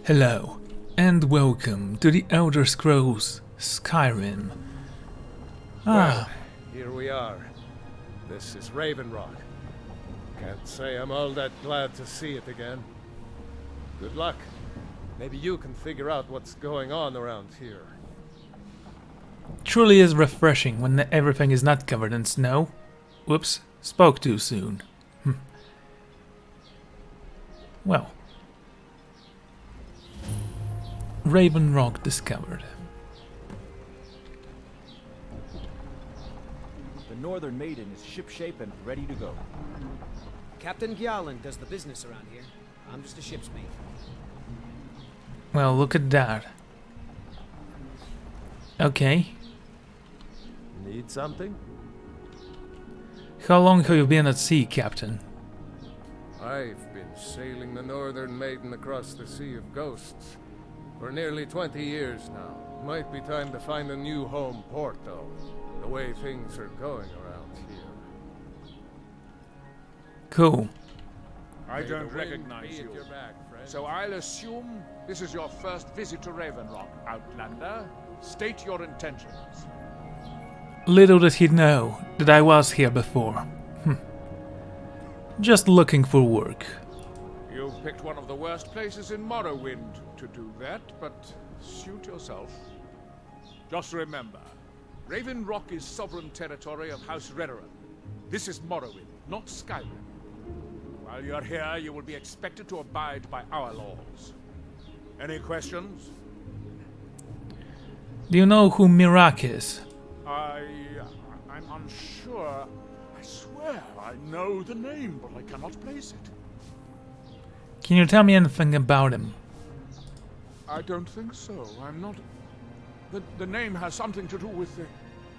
Hello, and welcome to the Elder Scrolls Skyrim. Well, here we are. This is Raven Rock. Can't say I'm all that glad to see it again. Good luck. Maybe you can figure out what's going on around here. Truly is refreshing when everything is not covered in snow. Whoops, spoke too soon. Well. Raven Rock discovered. The Northern Maiden is shipshape and ready to go. Captain Gyalin does the business around here. I'm just a ship's mate. Well, look at that. Okay. Need something? How long have you been at sea, Captain? I've been sailing the Northern Maiden across the Sea of Ghosts for nearly 20 years now. Might be time to find a new home port, though, the way things are going around here. Cool. I May don't the wind recognize be at you. your back, friend. So I'll assume this is your first visit to Raven Rock, Outlander. State your intentions. Little did he know that I was here before. Just looking for work. You've picked one of the worst places in Morrowind to do that, but suit yourself. Just remember, Raven Rock is sovereign territory of House Redoran. This is Morrowind, not Skyrim. While you're here, you will be expected to abide by our laws. Any questions? Do you know who Mirak is? I'm unsure. I swear I know the name, but I cannot place it. Can you tell me anything about him? I don't think so. I'm not... The name has something to do with the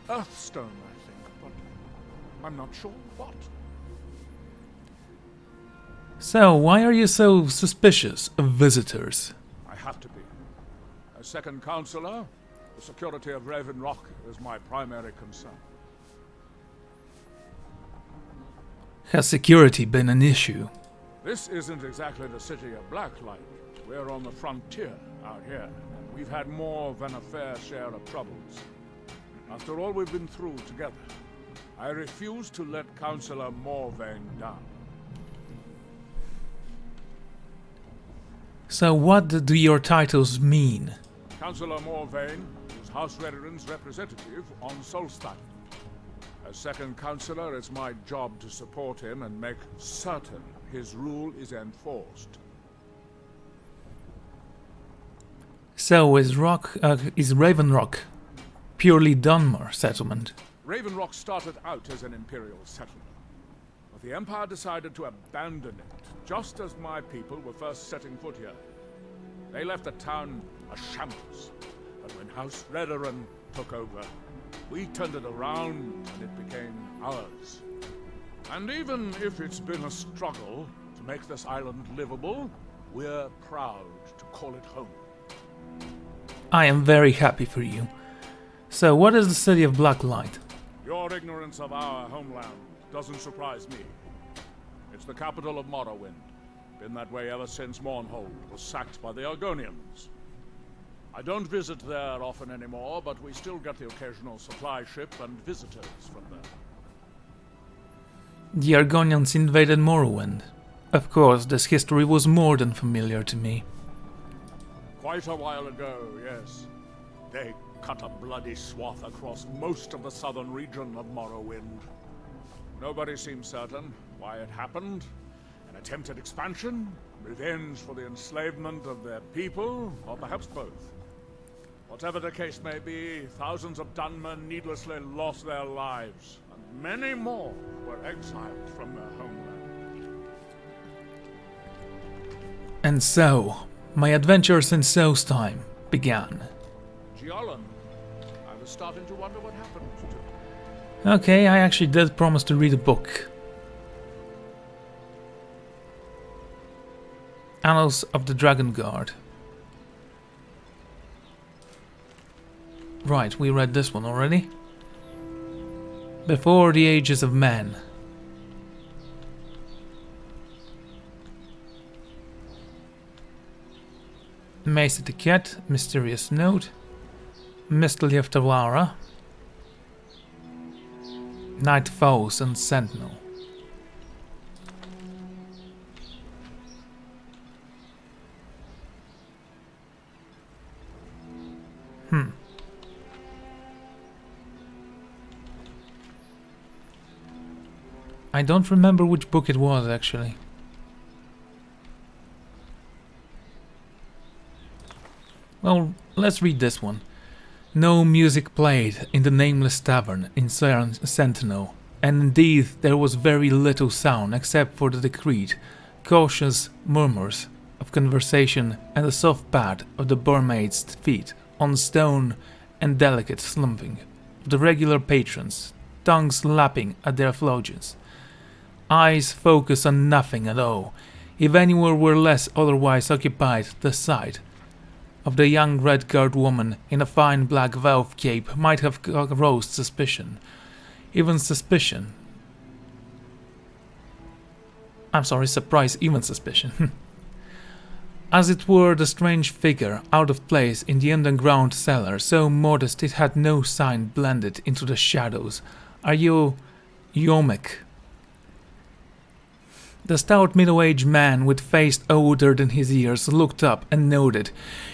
Earthstone, I think, but I'm not sure what. So, why are you so suspicious of visitors? I have to be. As second counselor, the security of Raven Rock is my primary concern. Has security been an issue? This isn't exactly the city of Blacklight. We're on the frontier out here, and we've had more than a fair share of troubles. After all we've been through together, I refuse to let Councillor Morvain down. So what do your titles mean? Councillor Morvain is House Redoran's representative on Solstheim. As second councillor, it's my job to support him and make certain his rule is enforced. So is Raven Rock purely Dunmer settlement? Raven Rock started out as an Imperial settlement, but the Empire decided to abandon it, just as my people were first setting foot here. They left the town a shambles, but when House Redoran took over, we turned it around and it became ours. And even if it's been a struggle to make this island livable, we're proud to call it home. I am very happy for you. So what is the city of Blacklight? Your ignorance of our homeland doesn't surprise me. It's the capital of Morrowind. Been that way ever since Mournhold was sacked by the Argonians. I don't visit there often anymore, but we still get the occasional supply ship and visitors from there. The Argonians invaded Morrowind. Of course, this history was more than familiar to me. Quite a while ago, yes. They cut a bloody swath across most of the southern region of Morrowind. Nobody seems certain why it happened. An attempted expansion? Revenge for the enslavement of their people? Or perhaps both? Whatever the case may be, thousands of Dunmer needlessly lost their lives, and many more were exiled from their homeland. And so, my adventures in Solstheim began. Gyalin, I was starting to wonder what happened to you. Okay, I actually did promise to read a book. Annals of the Dragon Guard. Right, we read this one already. Before the Ages of Man. Mace etiquette, mysterious note, mystery of Tawara, night foes and sentinel. I don't remember which book it was actually. Well, let's read this one. No music played in the nameless tavern in Sentinel, and indeed there was very little sound except for the discreet, cautious murmurs of conversation and the soft pad of the barmaid's feet on stone and delicate slumping of the regular patrons, tongues lapping at their flogins. Eyes focused on nothing at all. If anyone were less otherwise occupied, the sight of the young red-garbed woman in a fine black velvet cape might have aroused suspicion. Even suspicion. Surprise, even suspicion. As it were the strange figure out of place in the underground cellar, so modest it had no sign blended into the shadows. Are you Yomek? The stout middle-aged man with face older than his years looked up and nodded.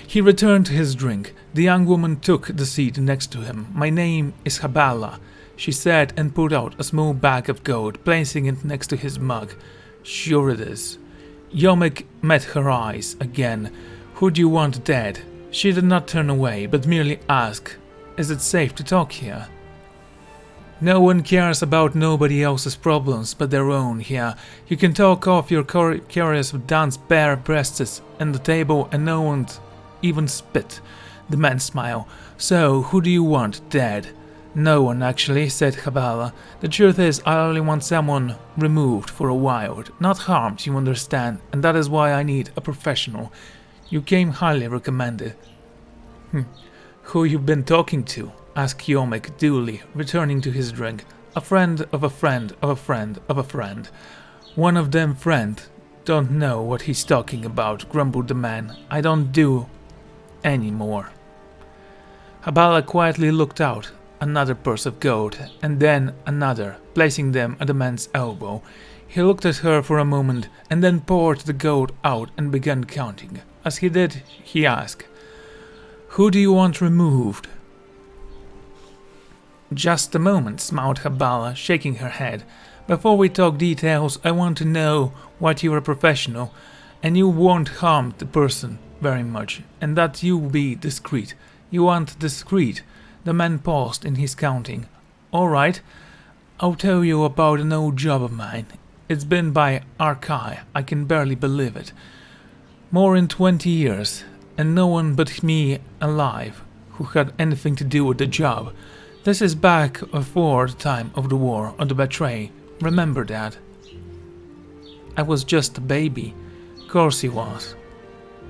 He returned to his drink. The young woman took the seat next to him. My name is Habala, she said, and pulled out a small bag of gold, placing it next to his mug. Sure it is. Yomek met her eyes again. Who do you want dead? She did not turn away, but merely asked, is it safe to talk here? No one cares about nobody else's problems but their own here. You can talk off your curious of Dan's bare breasts and the table and no one even spit. The man smiled. So, who do you want dead? No one actually, said Habala. The truth is, I only want someone removed for a while. Not harmed, you understand, and that is why I need a professional. You came highly recommended. Who you been talking to? Asked Yomek duly, returning to his drink. A friend of a friend of a friend of a friend. One of them friend. Don't know what he's talking about, grumbled the man. I don't do any more. Habala quietly looked out. Another purse of gold, and then another, placing them at the man's elbow. He looked at her for a moment, and then poured the gold out and began counting. As he did, he asked, who do you want removed? Just a moment, smiled Habala, shaking her head. Before we talk details, I want to know what you're a professional, and you won't harm the person very much, and that you be discreet. You want discreet. The man paused in his counting. All right, I'll tell you about an old job of mine. It's been by arcane, I can barely believe it. More than 20 years, and no one but me alive who had anything to do with the job. This is back before the time of the war or the betray. Remember that? I was just a baby. Course he was.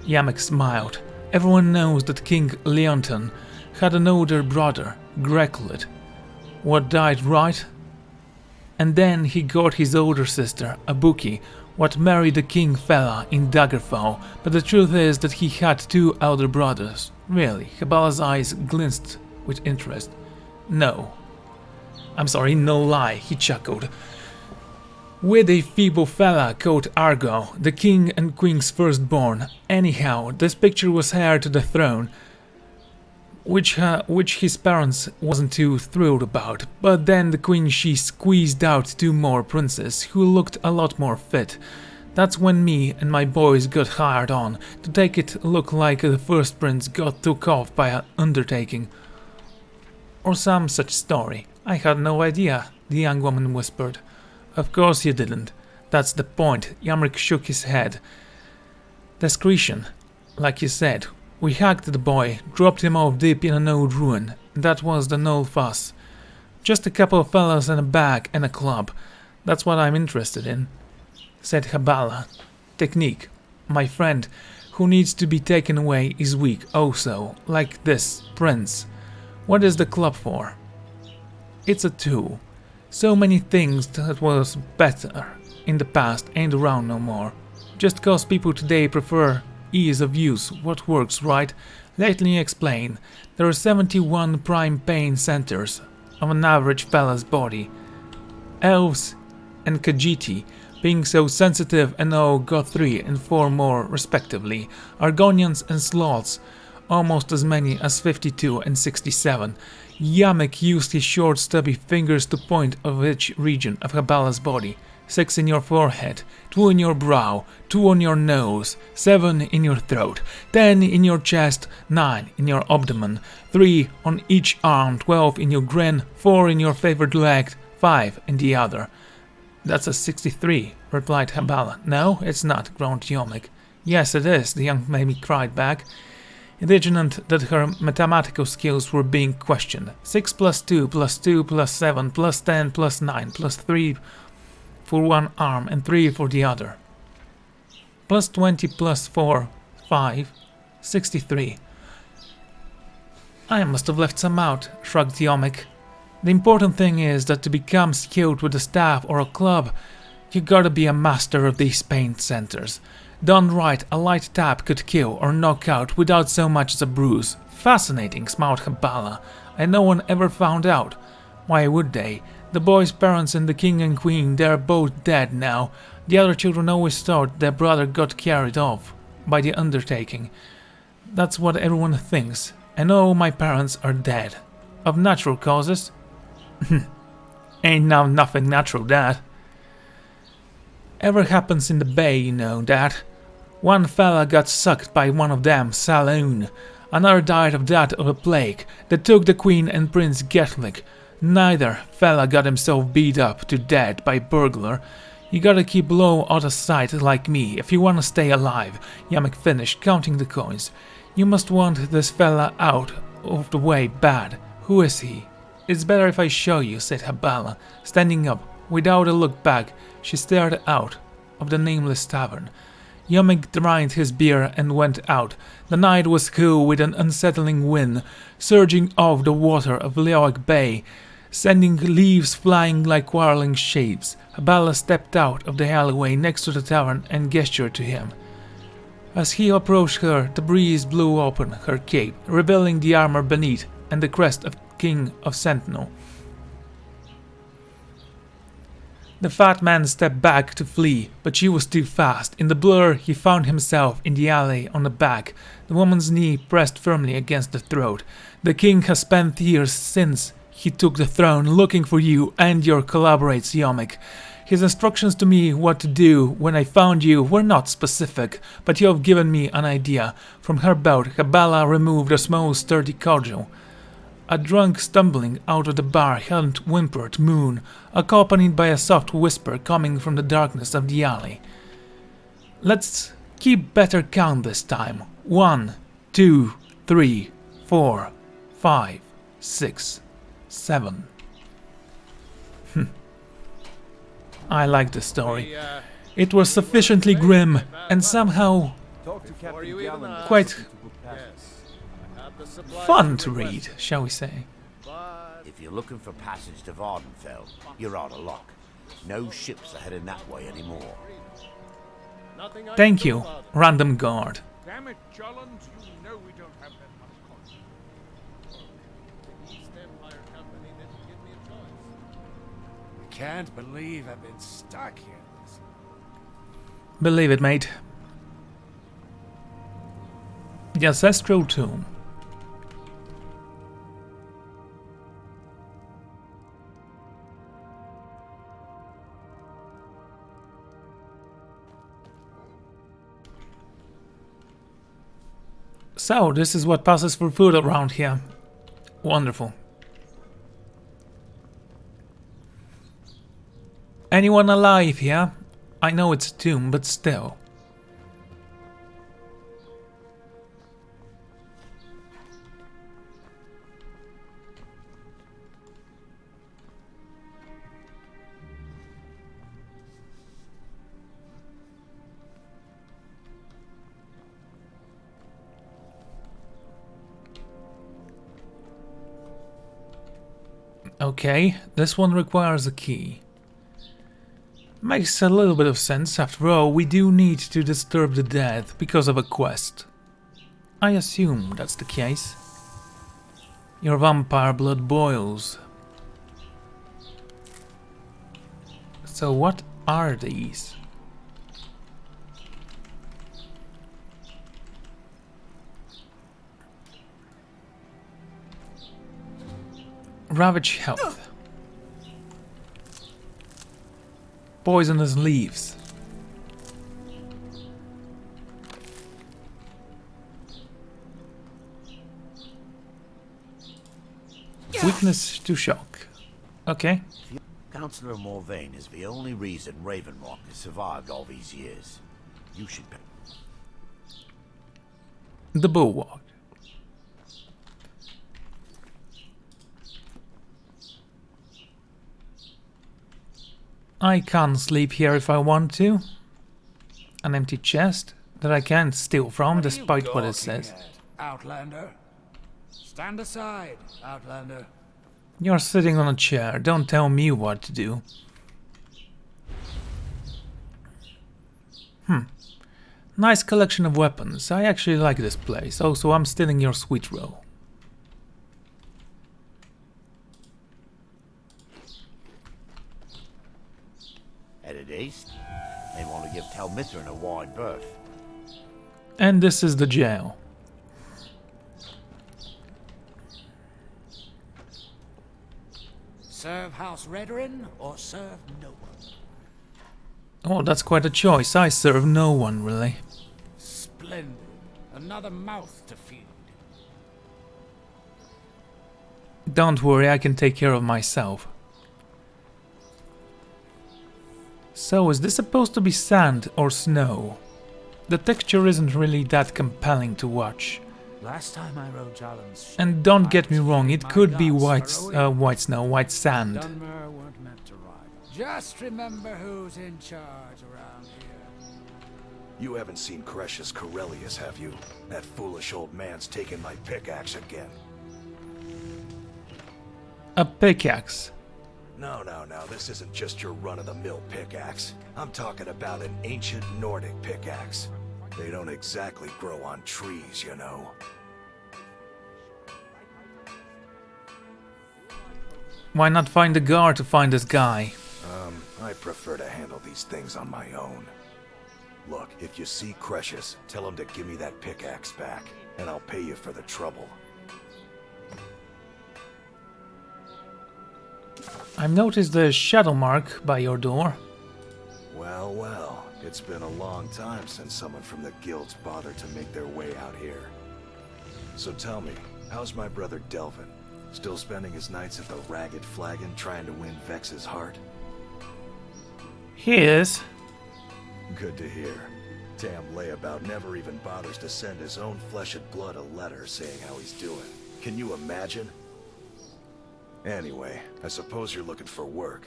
Yamek smiled. Everyone knows that King Leonton had an older brother, Greklet. What died, right? And then he got his older sister, Abuki, what married the king fella in Daggerfall, but the truth is that he had two elder brothers. Really, Habala's eyes glistened with interest. No. I'm sorry, no lie, he chuckled. With a feeble fella called Argo, the king and queen's firstborn. Anyhow, this picture was heir to the throne, which his parents wasn't too thrilled about. But then the queen, she squeezed out two more princes who looked a lot more fit. That's when me and my boys got hired on to take it look like the first prince got took off by an undertaking. Or some such story. I had no idea, the young woman whispered. Of course you didn't. That's the point. Yamrik shook his head. Discretion. Like you said. We hacked the boy, dropped him off deep in an old ruin. That was the null fuss. Just a couple of fellows and a bag and a club. That's what I'm interested in, said Habala. Technique. My friend, who needs to be taken away, is weak also, like this prince. What is the club for? It's a tool. So many things that was better in the past ain't around no more. Just cause people today prefer ease of use, what works, right? Let me explain. There are 71 prime pain centers of an average fella's body. Elves and Khajiiti, being so sensitive and all got 3 and 4 more respectively. Argonians and Sloths, almost as many as 52 and 67. Yamek used his short stubby fingers to point of each region of Habala's body. 6 in your forehead, 2 in your brow, 2 on your nose, 7 in your throat, 10 in your chest, 9 in your abdomen, 3 on each arm, 12 in your grin, 4 in your favored leg, 5 in the other. That's a 63, replied Habala. No, it's not, groaned Yamek. Yes, it is, the young lady cried back, indignant that her mathematical skills were being questioned. 6 plus 2 plus 2 plus 7 plus 10 plus 9 plus 3 for one arm and 3 for the other. Plus 20 plus 4, 5, 63. I must have left some out, shrugged Yamek. The important thing is that to become skilled with a staff or a club, you gotta be a master of these pain centers. Done right, a light tap could kill or knock out without so much as a bruise. Fascinating, smiled Habala, and no one ever found out. Why would they? The boy's parents and the king and queen, they're both dead now. The other children always thought their brother got carried off by the undertaking. That's what everyone thinks. And all my parents are dead. Of natural causes? Ain't now nothing natural, that. Ever happens in the bay, you know, that. One fella got sucked by one of them, saloon. Another died of that of a plague that took the queen and Prince Gatlick. Neither fella got himself beat up to death by burglar. You gotta keep low out of sight like me if you wanna stay alive, Yamek finished, counting the coins. You must want this fella out of the way bad. Who is he? It's better if I show you, said Habala. Standing up, without a look back, she stared out of the nameless tavern. Yamek drained his beer and went out. The night was cool with an unsettling wind, surging off the water of Leoak Bay, sending leaves flying like quarreling shapes. Habala stepped out of the alleyway next to the tavern and gestured to him. As he approached her, the breeze blew open her cape, revealing the armor beneath and the crest of King of Sentinel. The fat man stepped back to flee, but she was too fast. In the blur, he found himself in the alley on the back, the woman's knee pressed firmly against the throat. The king has spent years since he took the throne looking for you and your collaborates, Yamek. His instructions to me what to do when I found you were not specific, but you have given me an idea. From her belt, Habala removed a small sturdy cudgel. A drunk stumbling out of the bar held whimpered moon, accompanied by a soft whisper coming from the darkness of the alley. Let's keep better count this time. 1, 2, 3, 4, 5, 6, 7. I like the story. It was sufficiently grim and somehow quite fun to read, shall we say. If you're looking for passage to Vardenfell, you're out of luck. No ships are heading that way anymore. Thank you, random guard. Damn it, Jolland, you know we don't have that much coin. The East Empire Company didn't give me a choice. I can't believe I've been stuck here. Believe it, mate. The Ancestral Tomb. So, this is what passes for food around here. Wonderful. Anyone alive here? I know it's a tomb, but still. Okay, this one requires a key. Makes a little bit of sense. After all, we do need to disturb the dead because of a quest. I assume that's the case. Your vampire blood boils. So what are these? Ravage health. Poisonous leaves. Weakness to shock. Okay. Councillor Morvain is the only reason Ravenrock has survived all these years. You should pay. The bulwark. I can't sleep here if I want to. An empty chest that I can't steal from despite what it says. Outlander? Stand aside, Outlander. You're sitting on a chair, don't tell me what to do. Nice collection of weapons. I actually like this place. Also, I'm stealing your sweet roll. Headed east. They want to give Telmithrin a wide berth. And this is the jail. Serve House Redorin or serve no one? Oh, that's quite a choice. I serve no one, really. Splendid. Another mouth to feed. Don't worry, I can take care of myself. So, is this supposed to be sand or snow? The texture isn't really that compelling to watch. Last time I rode Jalen's ship, And don't get me I was wrong, with it my could be gods heroic. white snow, white sand. Dunmer weren't meant to ride. Just remember who's in charge around here. You haven't seen Cretius Corellius, have you? That foolish old man's taken my pickaxe again. A pickaxe. No, this isn't just your run-of-the-mill pickaxe. I'm talking about an ancient Nordic pickaxe. They don't exactly grow on trees, you know. Why not find a guard to find this guy? I prefer to handle these things on my own. Look, if you see Cretius, tell him to give me that pickaxe back, and I'll pay you for the trouble. I've noticed the shadow mark by your door. Well, it's been a long time since someone from the guilds bothered to make their way out here. So tell me, how's my brother Delvin? Still spending his nights at the Ragged Flagon trying to win Vex's heart? He is. Good to hear. Damn layabout never even bothers to send his own flesh and blood a letter saying how he's doing. Can you imagine? Anyway, I suppose you're looking for work.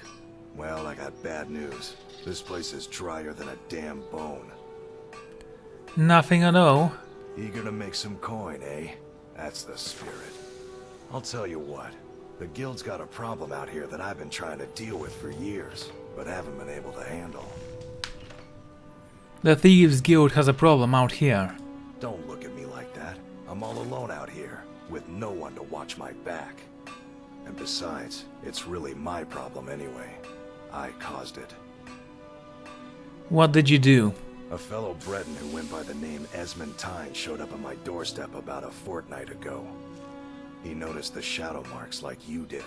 Well, I got bad news. This place is drier than a damn bone. Nothing at all. Eager to make some coin, eh? That's the spirit. I'll tell you what. The guild's got a problem out here that I've been trying to deal with for years, but haven't been able to handle. The Thieves Guild has a problem out here. Don't look at me like that. I'm all alone out here, with no one to watch my back. And besides, it's really my problem anyway. I caused it. What did you do? A fellow Breton who went by the name Esmond Tyne showed up on my doorstep about a fortnight ago. He noticed the shadow marks like you did,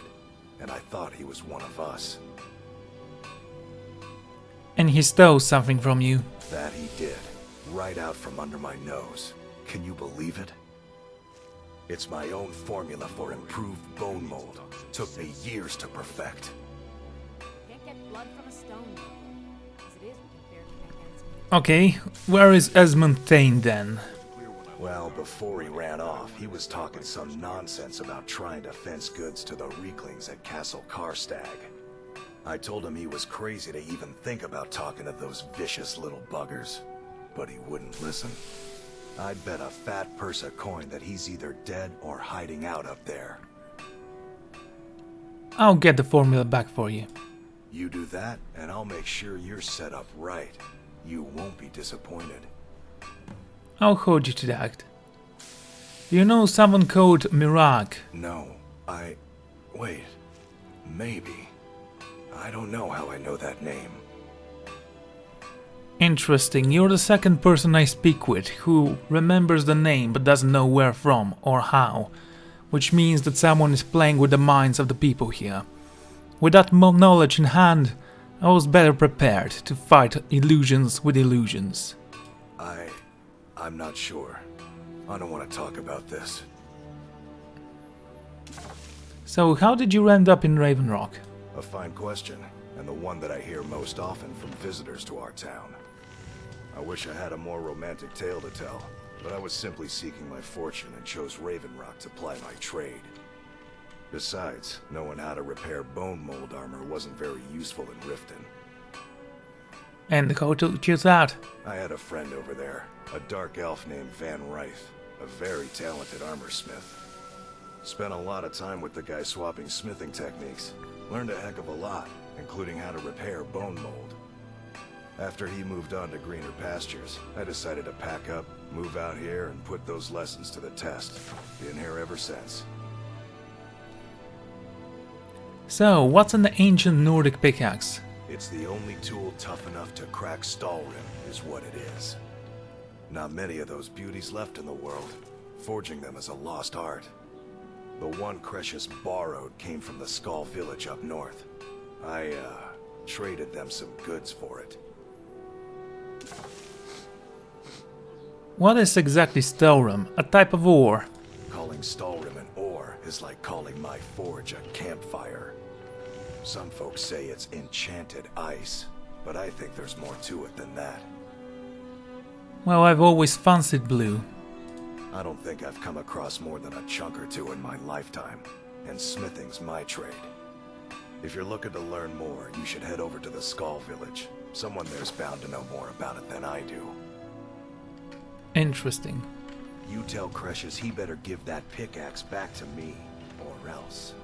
and I thought he was one of us. And he stole something from you. That he did, right out from under my nose. Can you believe it? It's my own formula for improved bone mold. Took me years to perfect. Can't get blood from a stone. As it is, we can barely make ends meet. Okay, where is Esmond Thane then? Well, before he ran off, he was talking some nonsense about trying to fence goods to the Reeklings at Castle Karstag. I told him he was crazy to even think about talking to those vicious little buggers, but he wouldn't listen. I'd bet a fat purse of coin that he's either dead or hiding out up there. I'll get the formula back for you. You do that, and I'll make sure you're set up right. You won't be disappointed. I'll hold you to that. Do you know someone called Mirak? No, wait. Maybe. I don't know how I know that name. Interesting, you're the second person I speak with who remembers the name but doesn't know where from or how, which means that someone is playing with the minds of the people here. With that knowledge in hand, I was better prepared to fight illusions with illusions. I'm not sure. I don't want to talk about this. So how did you end up in Raven Rock? A fine question, and the one that I hear most often from visitors to our town. I wish I had a more romantic tale to tell, but I was simply seeking my fortune and chose Raven Rock to ply my trade. Besides, knowing how to repair bone mold armor wasn't very useful in Riften. And how did you that? I had a friend over there, a dark elf named Van Ryth, a very talented armor smith. Spent a lot of time with the guy swapping smithing techniques. Learned a heck of a lot, including how to repair bone mold. After he moved on to greener pastures, I decided to pack up, move out here, and put those lessons to the test. Been here ever since. So, what's an ancient Nordic pickaxe? It's the only tool tough enough to crack Stalrim, is what it is. Not many of those beauties left in the world. Forging them is a lost art. The one Cretius borrowed came from the Skull village up north. I, traded them some goods for it. What is exactly Stalrim? A type of ore? Calling Stalrim an ore is like calling my forge a campfire. Some folks say it's enchanted ice, but I think there's more to it than that. Well, I've always fancied blue. I don't think I've come across more than a chunk or two in my lifetime, and smithing's my trade. If you're looking to learn more, you should head over to the Skull village. Someone there's bound to know more about it than I do. Interesting. You tell Cretius he better give that pickaxe back to me, or else.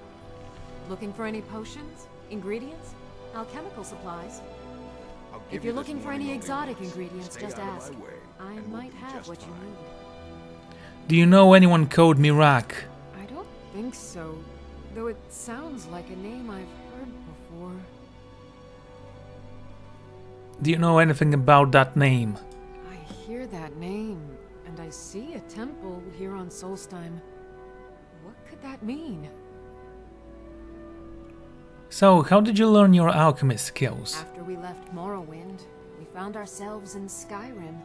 Looking for any potions? Ingredients? Alchemical supplies? If you're looking for any exotic ingredients, just ask. I might have what you need. Do you know anyone called Mirak? I don't think so, though it sounds like a name I've heard before. Do you know anything about that name? I hear that name, and I see a temple here on Solstheim. What could that mean? So, how did you learn your alchemy skills? After we left Morrowind, we found ourselves in Skyrim.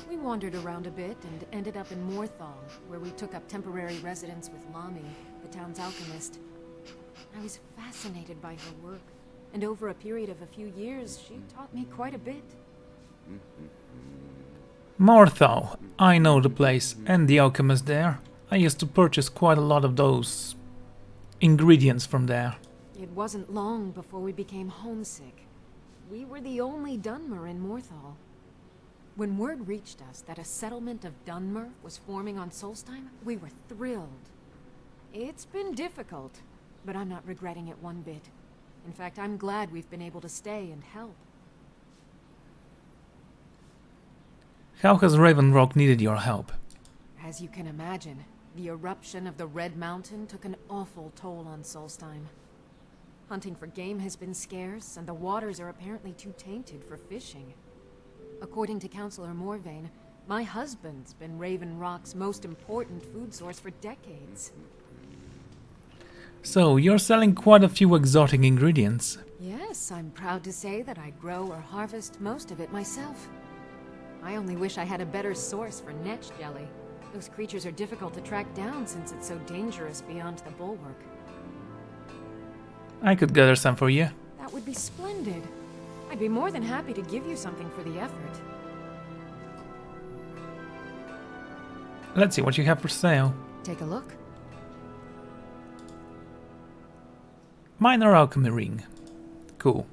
We wandered around a bit and ended up in Morthal, where we took up temporary residence with Lami, the town's alchemist. I was fascinated by her work, and over a period of a few years, she taught me quite a bit. Morthal. I know the place, and the alchemist there. I used to purchase quite a lot of those ingredients from there. It wasn't long before we became homesick. We were the only Dunmer in Morthal. When word reached us that a settlement of Dunmer was forming on Solstheim, we were thrilled. It's been difficult, but I'm not regretting it one bit. In fact, I'm glad we've been able to stay and help. How has Raven Rock needed your help? As you can imagine, the eruption of the Red Mountain took an awful toll on Solstheim. Hunting for game has been scarce, and the waters are apparently too tainted for fishing. According to Councillor Morvain, my husband's been Raven Rock's most important food source for decades. So, you're selling quite a few exotic ingredients. Yes, I'm proud to say that I grow or harvest most of it myself. I only wish I had a better source for netch jelly. Those creatures are difficult to track down since it's so dangerous beyond the bulwark. I could gather some for you. That would be splendid. I'd be more than happy to give you something for the effort. Let's see what you have for sale. Take a look. Minor alchemy ring. Cool.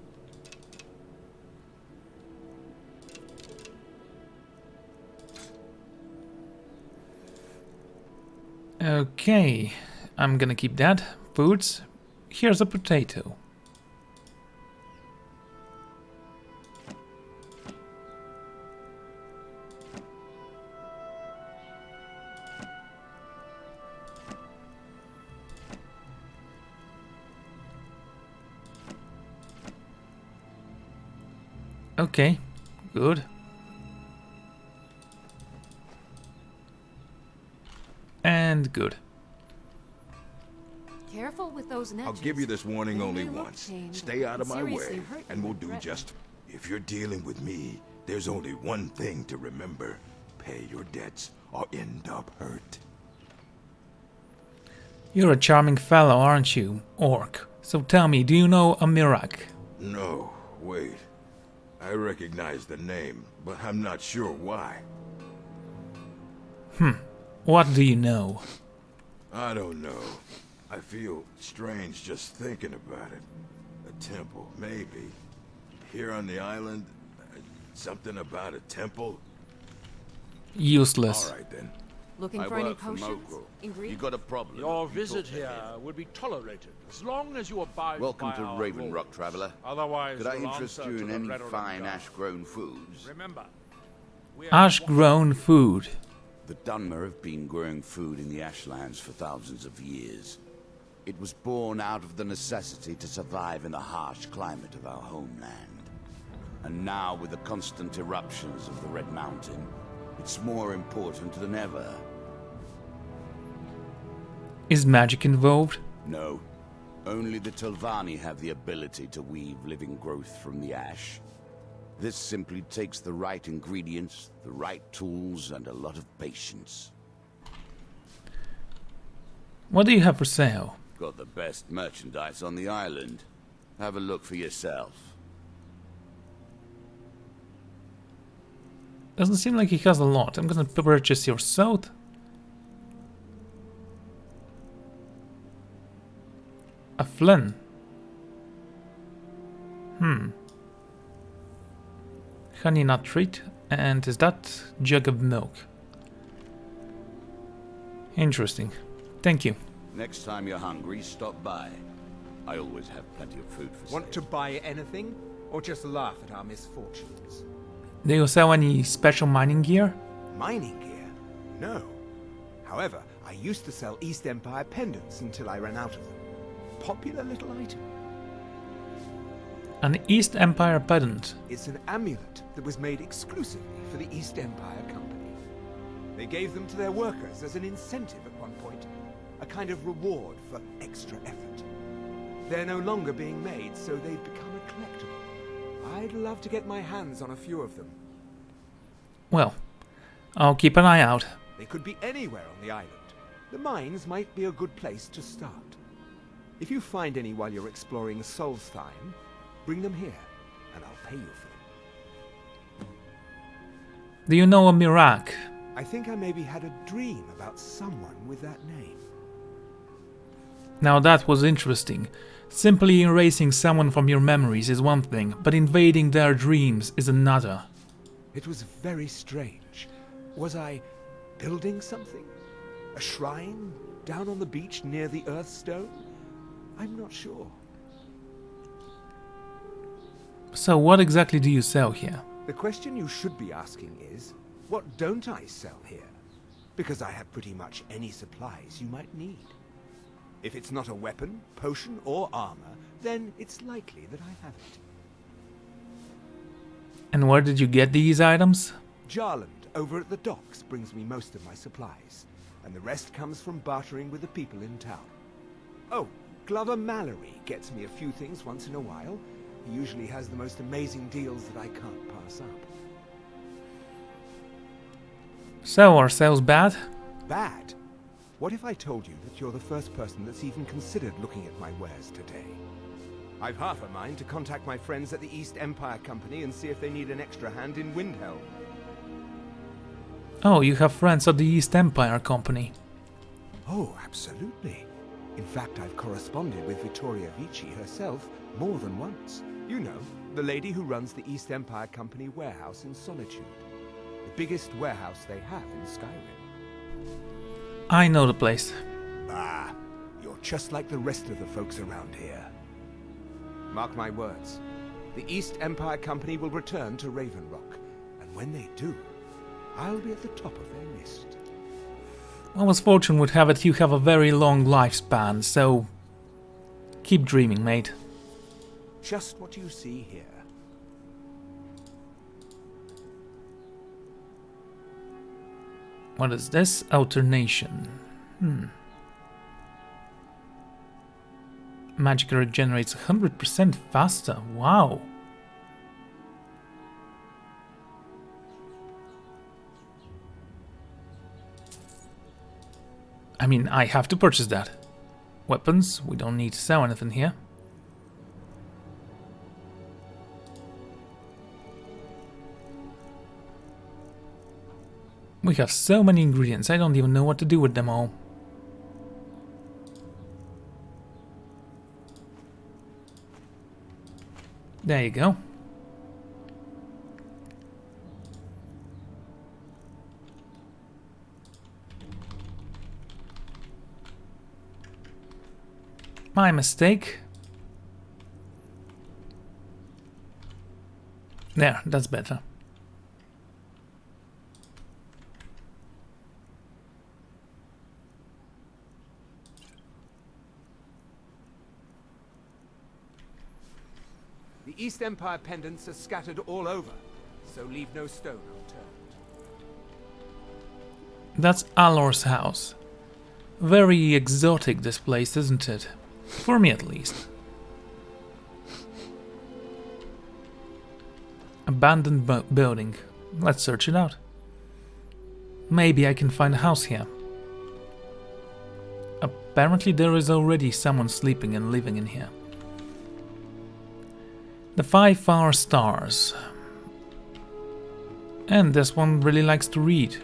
Okay, I'm gonna keep that. Foods. Here's a potato. Okay, good. And good. Careful with those edges. I'll give you this warning They only may look once. tame, Stay but out can of my seriously way, hurt and you we'll when do threatened. just... If you're dealing with me, there's only one thing to remember. Pay your debts or end up hurt. You're a charming fellow, aren't you, Orc? So tell me, do you know a Mirak? No, wait. I recognize the name, but I'm not sure why. What do you know? I don't know. I feel strange just thinking about it. A temple, maybe. Here on the island, something about a temple? Useless. All right then. Looking I for any work for potions? Moko. You Ingredients? got a problem? Your you visit talk to here him. will be tolerated as long as you abide Welcome by to our Raven rules. Rock, traveler. Otherwise, Could I you'll interest answer you to in the any Red fine Guard. ash-grown foods? Remember, we are Ash-grown food. The Dunmer have been growing food in the Ashlands for thousands of years. It was born out of the necessity to survive in the harsh climate of our homeland. And now, with the constant eruptions of the Red Mountain, it's more important than ever. Is magic involved? No. Only the Telvanni have the ability to weave living growth from the ash. This simply takes the right ingredients, the right tools, and a lot of patience. What do you have for sale? Got the best merchandise on the island. Have a look for yourself. Doesn't seem like he has a lot. I'm gonna purchase your salt. A Flynn. Honey nut treat. And is that jug of milk? Interesting. Thank you. Next time you're hungry, stop by. I always have plenty of food for sale. Want to buy anything? Or just laugh at our misfortunes? Do you sell any special mining gear? Mining gear? No. However, I used to sell East Empire pendants until I ran out of them. Popular little item. An East Empire pendant. It's an amulet that was made exclusively for the East Empire Company. They gave them to their workers as an incentive at one point. A kind of reward for extra effort. They're no longer being made, so they've become a collectible. I'd love to get my hands on a few of them. Well, I'll keep an eye out. They could be anywhere on the island. The mines might be a good place to start. If you find any while you're exploring Solstheim, bring them here, and I'll pay you for them. Do you know a Mirak? I think I maybe had a dream about someone with that name. Now that was interesting. Simply erasing someone from your memories is one thing, but invading their dreams is another. It was very strange. Was I building something? A shrine down on the beach near the Earthstone? I'm not sure. So what exactly do you sell here? The question you should be asking is, what don't I sell here? Because I have pretty much any supplies you might need. If it's not a weapon, potion, or armor, then it's likely that I have it. And where did you get these items? Jarland, over at the docks, brings me most of my supplies, and the rest comes from bartering with the people in town. Oh, Glover Mallory gets me a few things once in a while. He usually has the most amazing deals that I can't pass up. So, are sales bad? Bad? What if I told you that you're the first person that's even considered looking at my wares today? I've half a mind to contact my friends at the East Empire Company and see if they need an extra hand in Windhelm. Oh, you have friends at the East Empire Company. Oh, absolutely. In fact, I've corresponded with Vittoria Vici herself more than once. You know, the lady who runs the East Empire Company warehouse in Solitude. The biggest warehouse they have in Skyrim. I know the place. Ah, you're just like the rest of the folks around here. Mark my words. The East Empire Company will return to Raven Rock, and when they do, I'll be at the top of their list. Well, as fortune would have it, you have a very long lifespan, so keep dreaming, mate. Just what you see here. What is this? Alternation. Magic regenerates 100% faster. Wow. I mean, I have to purchase that. Weapons, we don't need to sell anything here. We have so many ingredients, I don't even know what to do with them all. There you go. My mistake. There, that's better. The East Empire pendants are scattered all over, so leave no stone unturned. That's Alor's house. Very exotic this place, isn't it? For me at least. Abandoned building. Let's search it out. Maybe I can find a house here. Apparently there is already someone sleeping and living in here. The 5 far stars. And this one really likes to read.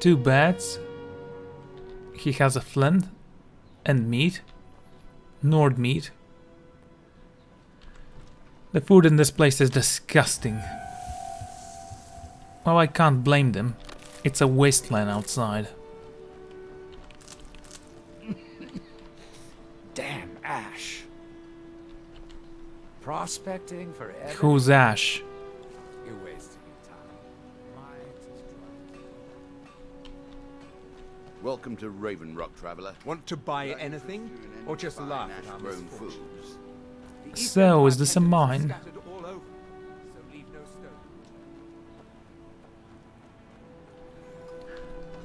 Two beds. He has a flint and meat. Nord meat. The food in this place is disgusting. Well, I can't blame them. It's a wasteland outside. Damn Ash. Prospecting forever. Who's Ash? You're wasting your time. Welcome to Raven Rock, traveler. Want to buy anything, or just laugh at our misfortunes? So, is this a mine?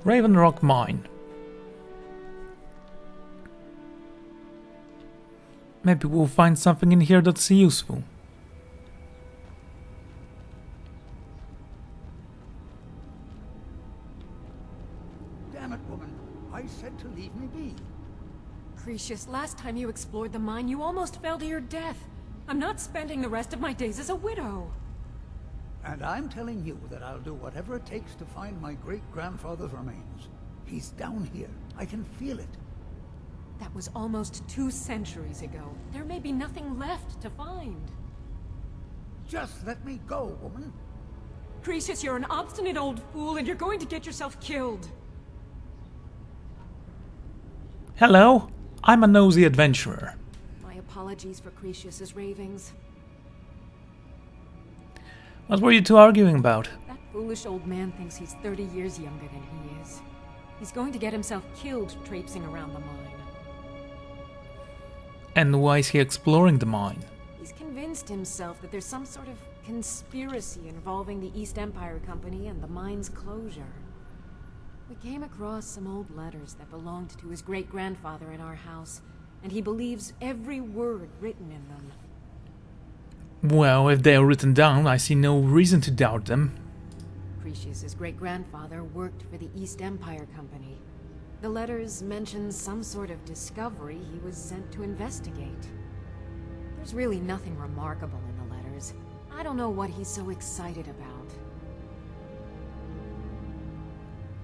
Raven Rock Mine. Maybe we'll find something in here that's useful. Damn it, woman. I said to leave me be. Cretius, last time you explored the mine, you almost fell to your death. I'm not spending the rest of my days as a widow. And I'm telling you that I'll do whatever it takes to find my great-grandfather's remains. He's down here. I can feel it. That was almost 2 centuries ago. There may be nothing left to find. Just let me go, woman. Cretius, you're an obstinate old fool and you're going to get yourself killed. Hello, I'm a nosy adventurer. My apologies for Cretius's ravings. What were you two arguing about? That foolish old man thinks he's 30 years younger than he is. He's going to get himself killed traipsing around the mine. And why is he exploring the mine? He's convinced himself that there's some sort of conspiracy involving the East Empire Company and the mine's closure. We came across some old letters that belonged to his great-grandfather in our house, and he believes every word written in them. Well, if they are written down, I see no reason to doubt them. Cretius's great-grandfather worked for the East Empire Company. The letters mention some sort of discovery he was sent to investigate. There's really nothing remarkable in the letters. I don't know what he's so excited about.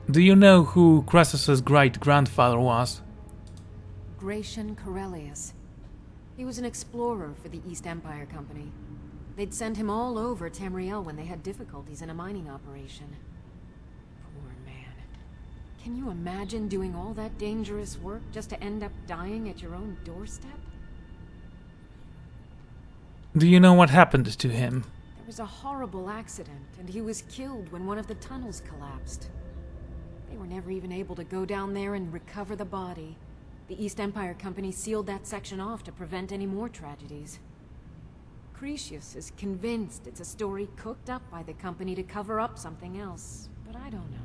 Do you know who Crassus's great-grandfather was? Gratian Corellius. He was an explorer for the East Empire Company. They'd send him all over Tamriel when they had difficulties in a mining operation. Poor man. Can you imagine doing all that dangerous work just to end up dying at your own doorstep? Do you know what happened to him? There was a horrible accident, and he was killed when one of the tunnels collapsed. They were never even able to go down there and recover the body. The East Empire Company sealed that section off to prevent any more tragedies. Cretius is convinced it's a story cooked up by the company to cover up something else, but I don't know.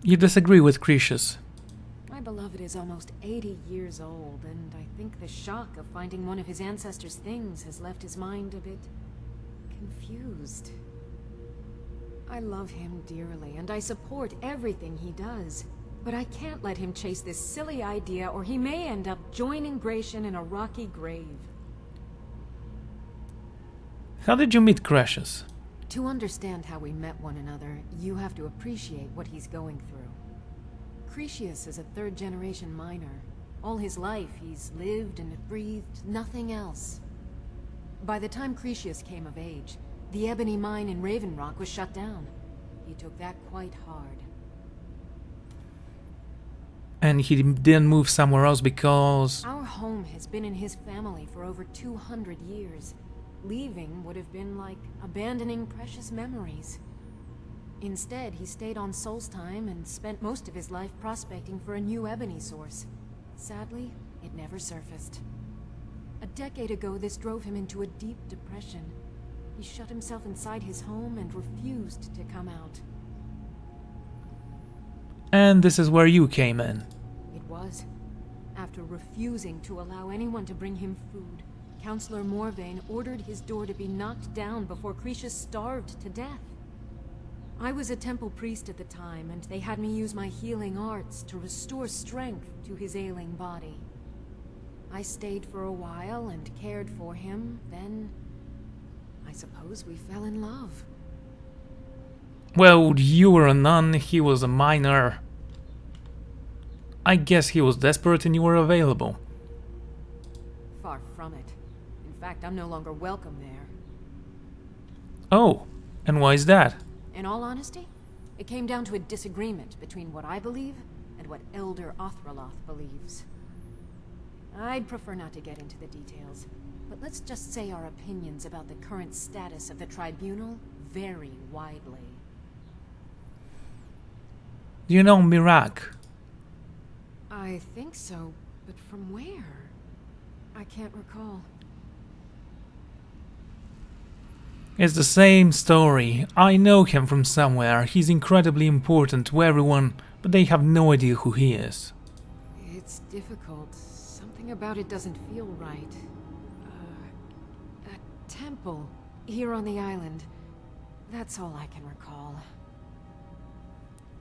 You disagree with Cretius. My beloved is almost 80 years old, and I think the shock of finding one of his ancestors' things has left his mind a bit confused. I love him dearly, and I support everything he does. But I can't let him chase this silly idea, or he may end up joining Gratian in a rocky grave. How did you meet Cretius? To understand how we met one another, you have to appreciate what he's going through. Cretius is a third-generation miner. All his life, he's lived and breathed nothing else. By the time Cretius came of age, the ebony mine in Raven Rock was shut down. He took that quite hard. And he didn't move somewhere else because... Our home has been in his family for over 200 years. Leaving would have been like abandoning precious memories. Instead, he stayed on Solstheim and spent most of his life prospecting for a new ebony source. Sadly, it never surfaced. A decade ago, this drove him into a deep depression. He shut himself inside his home and refused to come out. And this is where you came in. It was. After refusing to allow anyone to bring him food, Counselor Morvain ordered his door to be knocked down before Cretius starved to death. I was a temple priest at the time, and they had me use my healing arts to restore strength to his ailing body. I stayed for a while and cared for him, then... I suppose we fell in love. Well, you were a nun, he was a miner. I guess he was desperate and you were available. Far from it. In fact, I'm no longer welcome there. Oh, and why is that? In all honesty, it came down to a disagreement between what I believe and what Elder Othraloth believes. I'd prefer not to get into the details, but let's just say our opinions about the current status of the tribunal vary widely. Do you know Mirac? I think so, but from where? I can't recall. It's the same story. I know him from somewhere. He's incredibly important to everyone, but they have no idea who he is. It's difficult. Something about it doesn't feel right. A temple here on the island. That's all I can recall.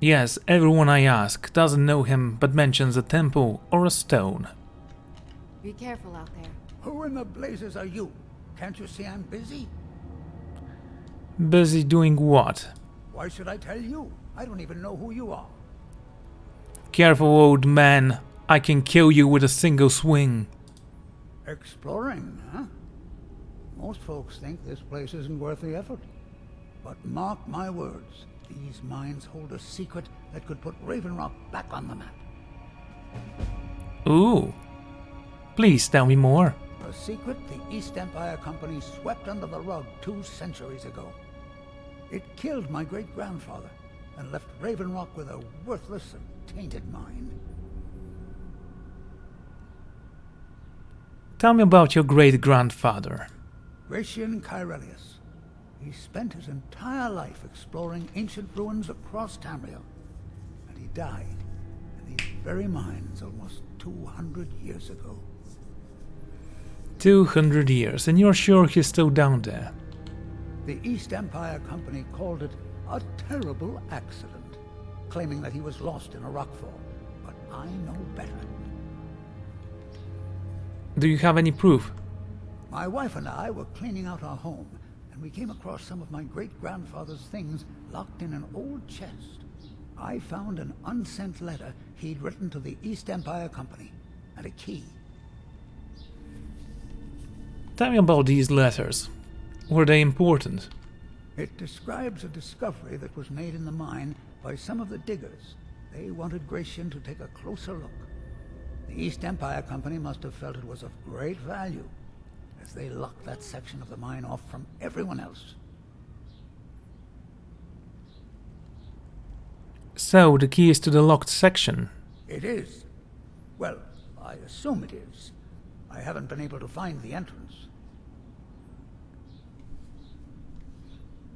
Yes, everyone I ask doesn't know him, but mentions a temple or a stone. Be careful out there. Who in the blazes are you? Can't you see I'm busy? Busy doing what? Why should I tell you? I don't even know who you are. Careful, old man. I can kill you with a single swing. Exploring, huh? Most folks think this place isn't worth the effort. But mark my words, these mines hold a secret that could put Raven Rock back on the map. Ooh. Please tell me more. A secret the East Empire Company swept under the rug 2 centuries ago. It killed my great-grandfather and left Raven Rock with a worthless and tainted mine. Tell me about your great-grandfather. Gratian Kyrelius. He spent his entire life exploring ancient ruins across Tamriel. And he died in these very mines almost 200 years ago. 200 years, and you're sure he's still down there? The East Empire Company called it a terrible accident, claiming that he was lost in a rockfall. But I know better. Do you have any proof? My wife and I were cleaning out our home, and we came across some of my great-grandfather's things locked in an old chest. I found an unsent letter he'd written to the East Empire Company, and a key. Tell me about these letters. Were they important? It describes a discovery that was made in the mine by some of the diggers. They wanted Gratian to take a closer look. The East Empire Company must have felt it was of great value, as they locked that section of the mine off from everyone else. So, the key is to the locked section? It is. Well, I assume it is. I haven't been able to find the entrance.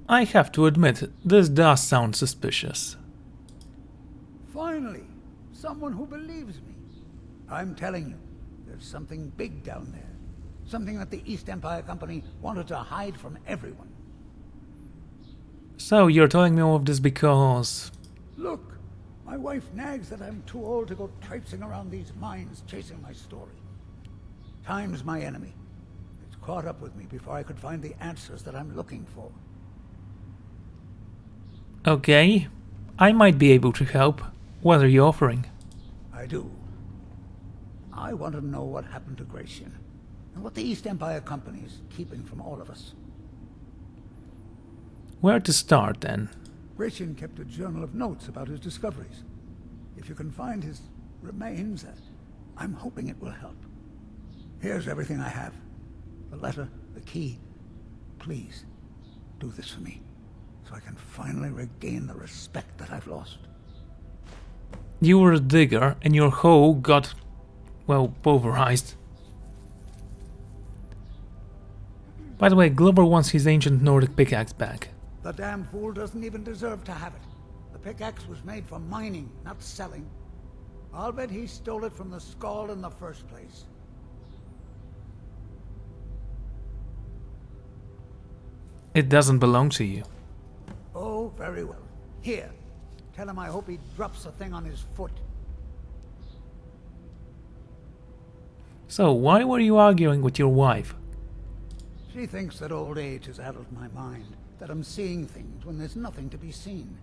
I have to admit, this does sound suspicious. Finally, someone who believes me. I'm telling you, there's something big down there. Something that the East Empire Company wanted to hide from everyone. So, you're telling me all of this because... Look, my wife nags that I'm too old to go traipsing around these mines chasing my story. Time's my enemy. It's caught up with me before I could find the answers that I'm looking for. Okay, I might be able to help. What are you offering? I do. I want to know what happened to Gratian, and what the East Empire Company is keeping from all of us. Where to start, then? Gratian kept a journal of notes about his discoveries. If you can find his remains, I'm hoping it will help. Here's everything I have. The letter, the key. Please, do this for me, so I can finally regain the respect that I've lost. You were a digger, and your hoe got, well, pulverized. By the way, Glover wants his ancient Nordic pickaxe back. The damn fool doesn't even deserve to have it. The pickaxe was made for mining, not selling. I'll bet he stole it from the Skald in the first place. It doesn't belong to you. Oh, very well. Here. Tell him I hope he drops the thing on his foot. So, why were you arguing with your wife? She thinks that old age has addled my mind, that I'm seeing things when there's nothing to be seen.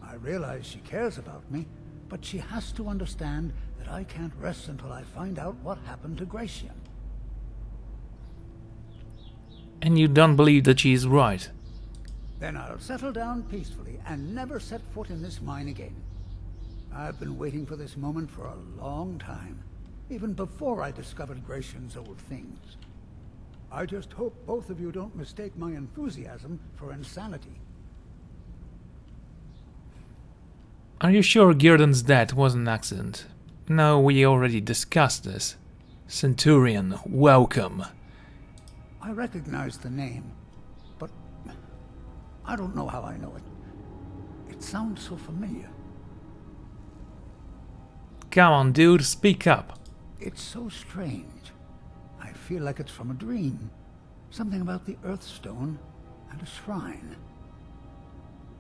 I realize she cares about me, but she has to understand that I can't rest until I find out what happened to Gratian. And you don't believe that she is right? Then I'll settle down peacefully and never set foot in this mine again. I've been waiting for this moment for a long time, even before I discovered Gratian's old things. I just hope both of you don't mistake my enthusiasm for insanity. Are you sure Gierden's death was an accident? No, we already discussed this. Centurion, welcome. I recognize the name, but I don't know how I know it. It sounds so familiar. Come on, dude, speak up. It's so strange. I feel like it's from a dream. Something about the Earthstone and a shrine.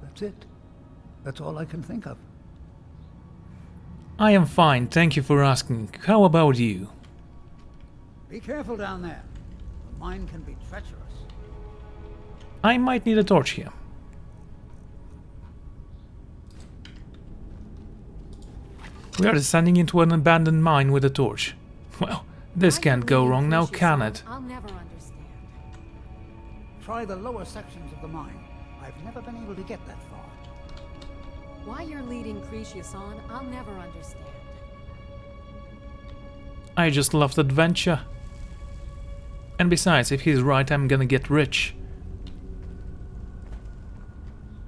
That's it. That's all I can think of. I am fine, thank you for asking. How about you? Be careful down there. The mine can be treacherous. I might need a torch here. We are descending into an abandoned mine with a torch. Well, this can't go wrong now, can it? I'll never understand. Try the lower sections of the mine. I've never been able to get that far. Why you're leading Cretius on, I'll never understand. I just loved adventure. And besides, if he's right, I'm gonna get rich.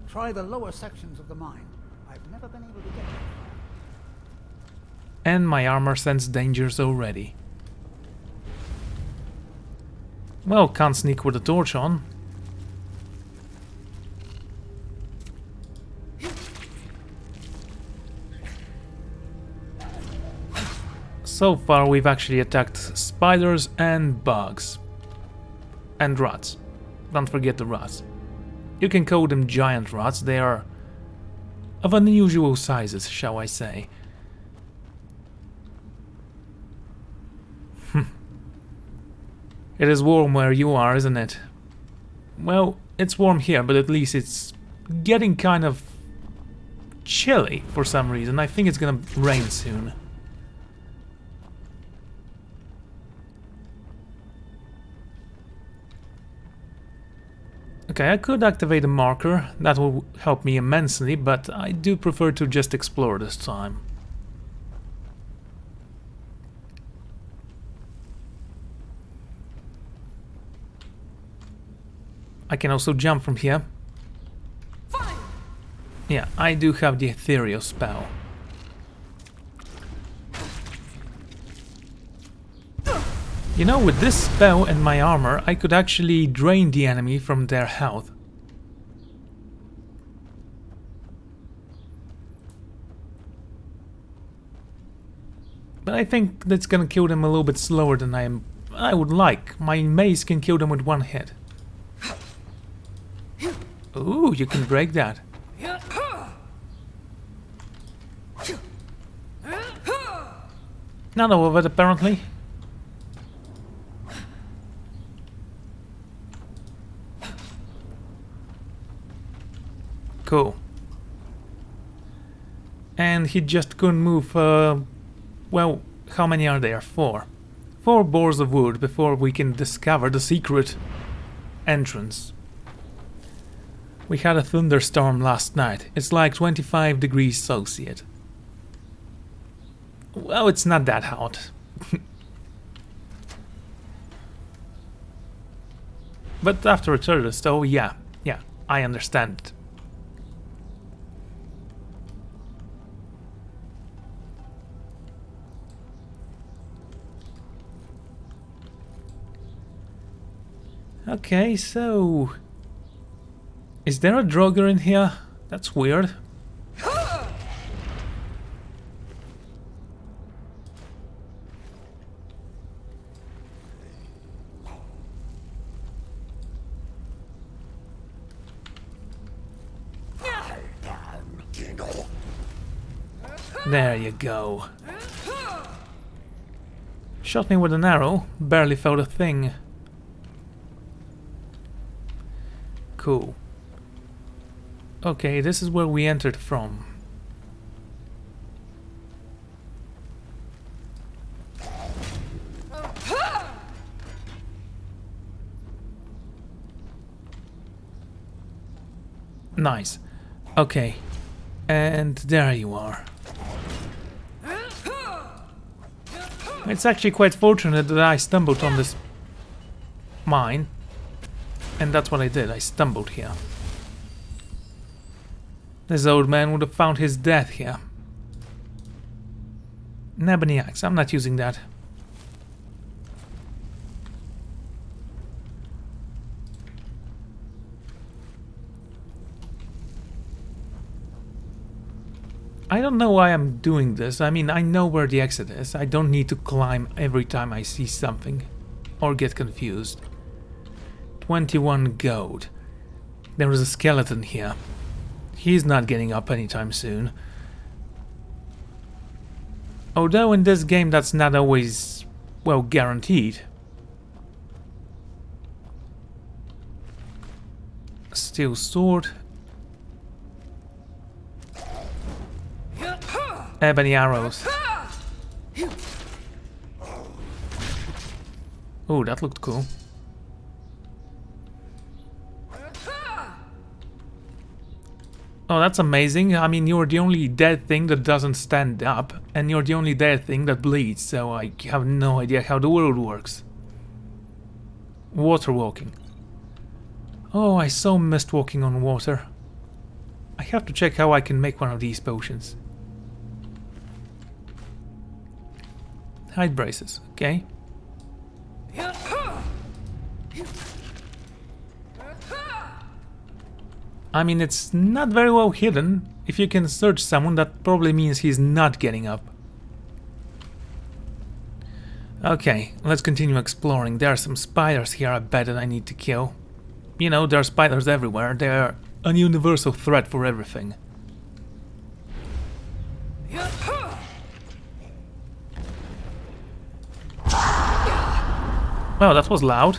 Try the lower sections of the mine. I've never been able to get that far. And my armor sensed dangers already. Well, can't sneak with a torch on. So far we've actually attacked spiders and bugs. And rats. Don't forget the rats. You can call them giant rats, they are of unusual sizes, shall I say. It is warm where you are, isn't it? Well, it's warm here, but at least it's getting kind of chilly for some reason. I think it's gonna rain soon. Okay, I could activate a marker, that will help me immensely, but I do prefer to just explore this time. I can also jump from here. Fine. Yeah, I do have the ethereal spell. You know, with this spell and my armor, I could actually drain the enemy from their health. But I think that's gonna kill them a little bit slower than I would like. My mace can kill them with one hit. Ooh, you can break that. Not all of it, apparently. Cool. And he just couldn't move, well, how many are there? 4. 4 boars of wood before we can discover the secret entrance. We had a thunderstorm last night. It's like 25 degrees Celsius. Well, it's not that hot. But after a tourist, oh yeah, I understand it. Okay, so... is there a Draugr in here? That's weird. There you go. Shot me with an arrow, barely felt a thing. Cool. Okay, this is where we entered from. Nice. Okay. And there you are. It's actually quite fortunate that I stumbled on this mine. And that's what I did, I stumbled here. This old man would have found his death here. An ebony axe, I'm not using that. I don't know why I'm doing this. I mean, I know where the exit is. I don't need to climb every time I see something or get confused. 21 gold. There is a skeleton here. He's not getting up anytime soon. Although in this game that's not always, well, guaranteed. Steel sword. Ebony arrows. Oh, that looked cool. Oh, that's amazing. I mean, you're the only dead thing that doesn't stand up, and you're the only dead thing that bleeds, so I have no idea how the world works. Water walking. Oh, I so missed walking on water. I have to check how I can make one of these potions. Hide braces, okay. I mean, it's not very well hidden. If you can search someone, that probably means he's not getting up. Okay, let's continue exploring. There are some spiders here, I bet, that I need to kill. You know, there are spiders everywhere. They're a universal threat for everything. Wow, that was loud.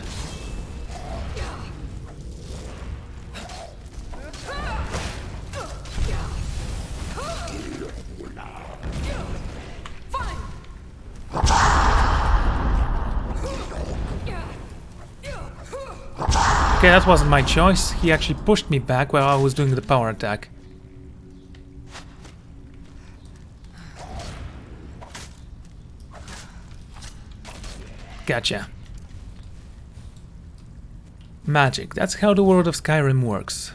Okay, that wasn't my choice. He actually pushed me back while I was doing the power attack. Gotcha. Magic. That's how the world of Skyrim works.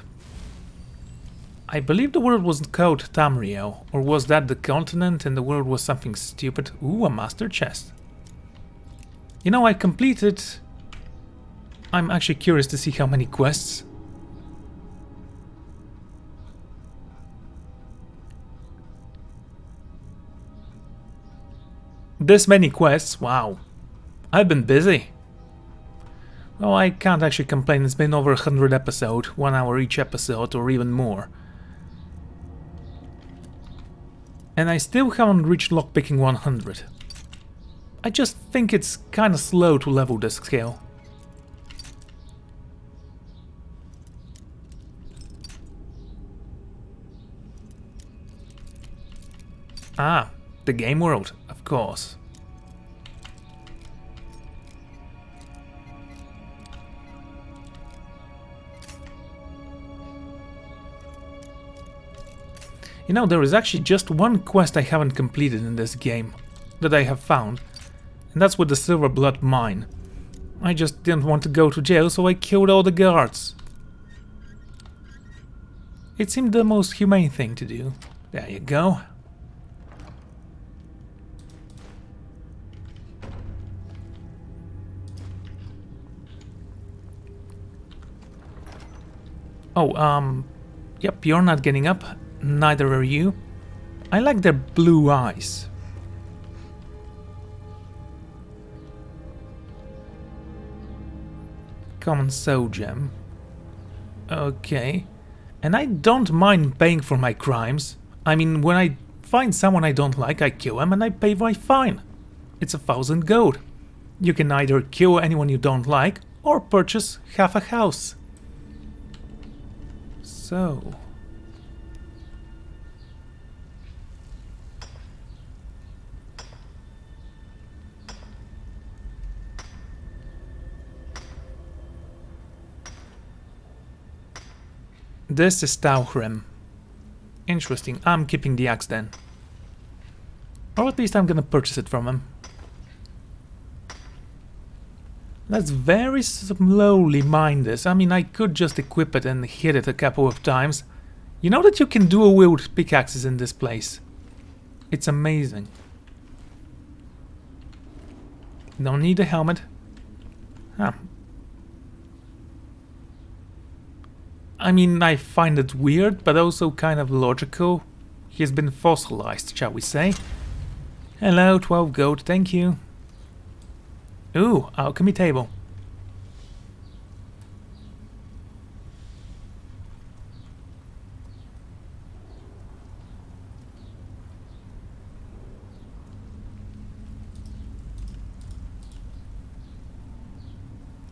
I believe the world was called Tamriel, or was that the continent and the world was something stupid? Ooh, a master chest. You know, I completed... I'm actually curious to see how many quests. This many quests, wow. I've been busy. Well, I can't actually complain, it's been over 100 episodes, 1 hour each episode, or even more. And I still haven't reached lockpicking 100. I just think it's kinda slow to level this skill. Ah, the game world, of course. You know, there is actually just one quest I haven't completed in this game that I have found, and that's with the Silver Blood Mine. I just didn't want to go to jail, so I killed all the guards. It seemed the most humane thing to do. There you go. Oh, yep, you're not getting up. Neither are you. I like their blue eyes. Common soul gem. Okay. And I don't mind paying for my crimes. I mean, when I find someone I don't like, I kill them and I pay my fine. It's 1,000 gold. You can either kill anyone you don't like or purchase half a house. So... this is Skyrim. Interesting. I'm keeping the axe then. Or at least I'm gonna purchase it from him. Let's very slowly mine this. I mean, I could just equip it and hit it a couple of times. You know that you can dual wield pickaxes in this place. It's amazing. Don't need a helmet. Huh. I mean, I find it weird, but also kind of logical. He has been fossilized, shall we say. Hello, 12 gold, thank you. Ooh, alchemy table.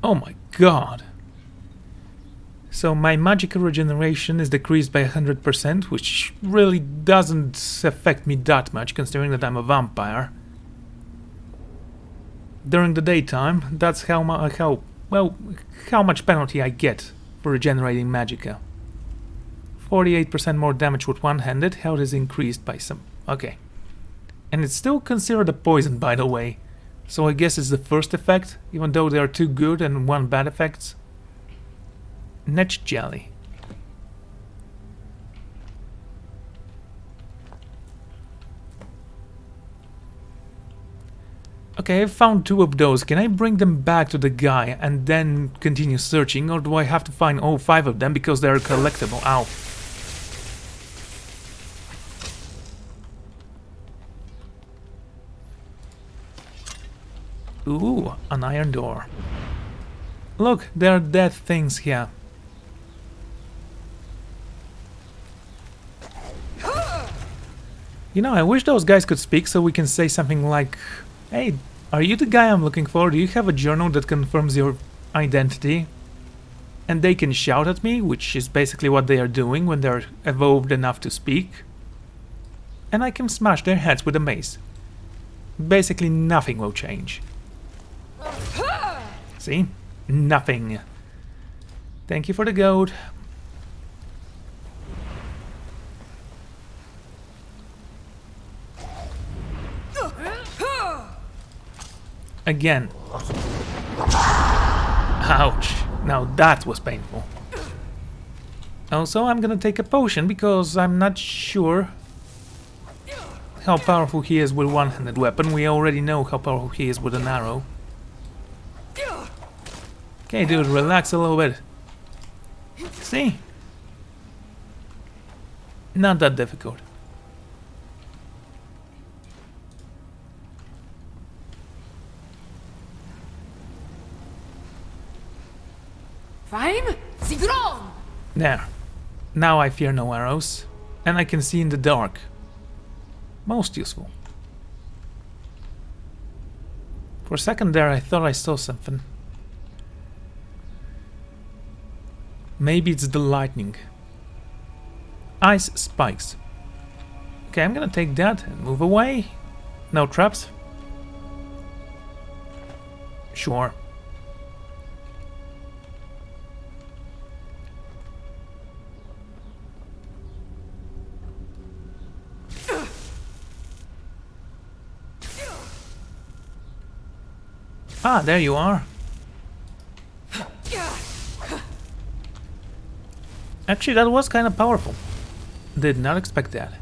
Oh my god. So my magical regeneration is decreased by 100%, which really doesn't affect me that much, considering that I'm a vampire. During the daytime, that's how much penalty I get for regenerating magicka. 48% more damage with one-handed, health is increased by some... okay. And it's still considered a poison, by the way. So I guess it's the first effect, even though there are 2 good and 1 bad effects. Net jelly. Okay, I found 2 of those. Can I bring them back to the guy and then continue searching, or do I have to find all 5 of them because they're collectible? Ow. Ooh, an iron door. Look, there are dead things here. You know, I wish those guys could speak so we can say something like, hey, are you the guy I'm looking for? Do you have a journal that confirms your identity? And they can shout at me, which is basically what they are doing when they're evolved enough to speak. And I can smash their heads with a mace. Basically nothing will change. See? Nothing. Thank you for the gold. Again. Ouch. Now that was painful. Also, I'm gonna take a potion because I'm not sure how powerful he is with one-handed weapon. We already know how powerful he is with an arrow. Okay, dude, relax a little bit. See? Not that difficult. Fine? Sigron! There. Now I fear no arrows, and I can see in the dark. Most useful. For a second there I thought I saw something. Maybe it's the lightning. Ice spikes. Okay, I'm gonna take that and move away. No traps. Sure. Ah, there you are. Actually, that was kind of powerful. Did not expect that.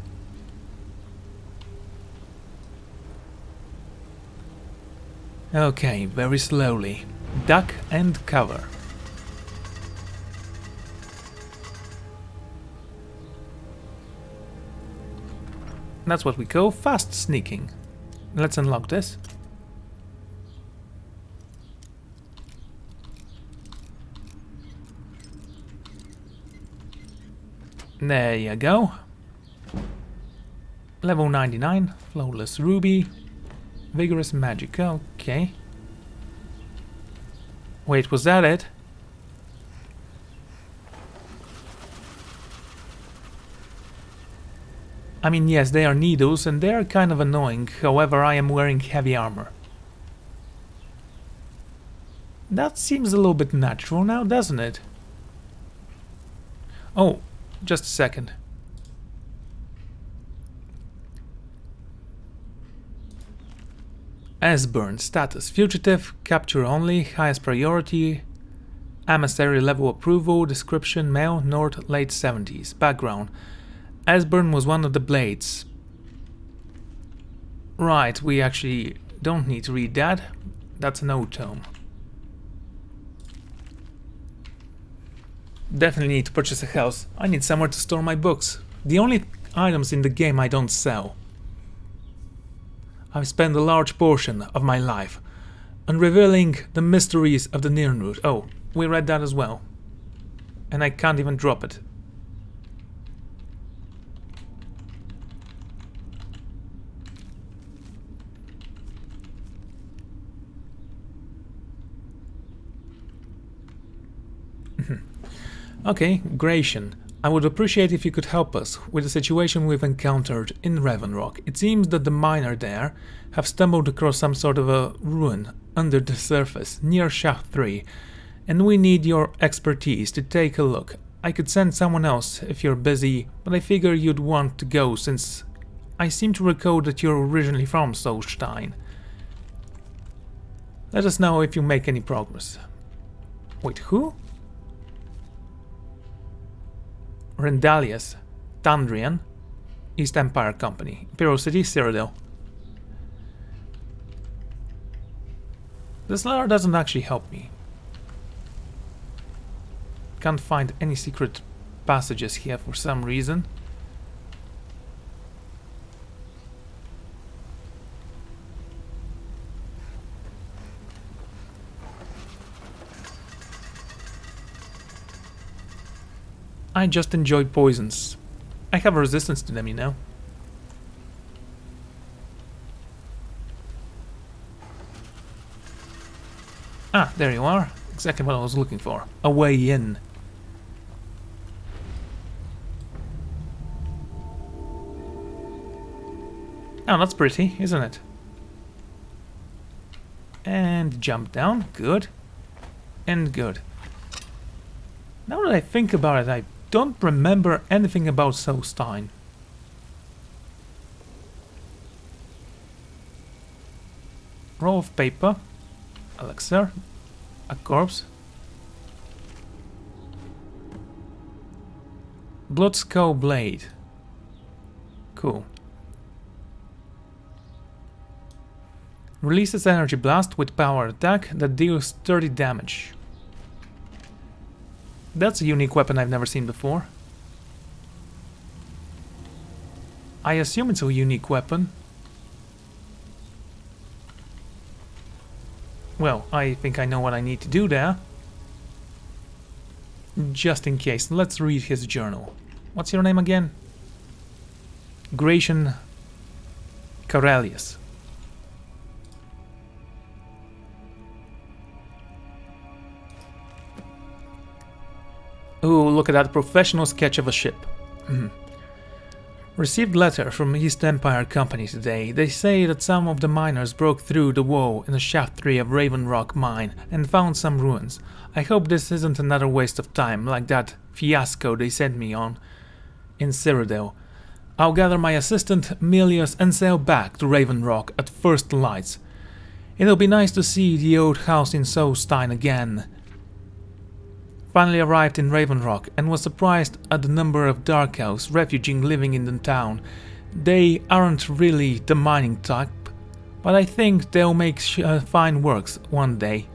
Okay, very slowly. Duck and cover. That's what we call fast sneaking. Let's unlock this. There you go. Level 99, flawless ruby, vigorous magic, okay. Wait, was that it? I mean, yes, they are needles and they are kind of annoying, however I am wearing heavy armor. That seems a little bit natural now, doesn't it? Oh, just a second. Esbern status: fugitive, capture only, highest priority, emissary level approval, description male, north, late 70s, background. Esbern was one of the blades. Right, we actually don't need to read that. That's an old tome. Definitely need to purchase a house. I need somewhere to store my books. The only items in the game I don't sell. I've spent a large portion of my life on revealing the mysteries of the Nirnroot. Oh, we read that as well. And I can't even drop it. Okay, Gratian, I would appreciate if you could help us with the situation we've encountered in Ravenrock. It seems that the miner there have stumbled across some sort of a ruin under the surface near Shaft 3, and we need your expertise to take a look. I could send someone else if you're busy, but I figure you'd want to go since I seem to recall that you're originally from Solstein. Let us know if you make any progress. Wait, who? Rendalius, Tandrian, East Empire Company, Imperial City, Cyrodiil. This letter doesn't actually help me. Can't find any secret passages here for some reason. I just enjoy poisons. I have a resistance to them, you know. Ah, there you are. Exactly what I was looking for. A way in. Oh, that's pretty, isn't it? And jump down. Good. And good. Now that I think about it, I don't remember anything about Solstein. Roll of paper. Elixir. A corpse. Blood Skull Blade. Cool. Releases energy blast with power attack that deals 30 damage. That's a unique weapon I've never seen before. I assume it's a unique weapon. Well, I think I know what I need to do there. Just in case, let's read his journal. What's your name again? Gratian Corellius. Ooh, look at that professional sketch of a ship. Received letter from East Empire Company today. They say that some of the miners broke through the wall in the shaft 3 of Raven Rock mine and found some ruins. I hope this isn't another waste of time like that fiasco they sent me on in Cyrodiil. I'll gather my assistant Milius and sail back to Raven Rock at first lights. It'll be nice to see the old house in Solstein again. Finally arrived in Raven Rock and was surprised at the number of dark elves refuging living in the town. They aren't really the mining type, but I think they'll make fine works one day.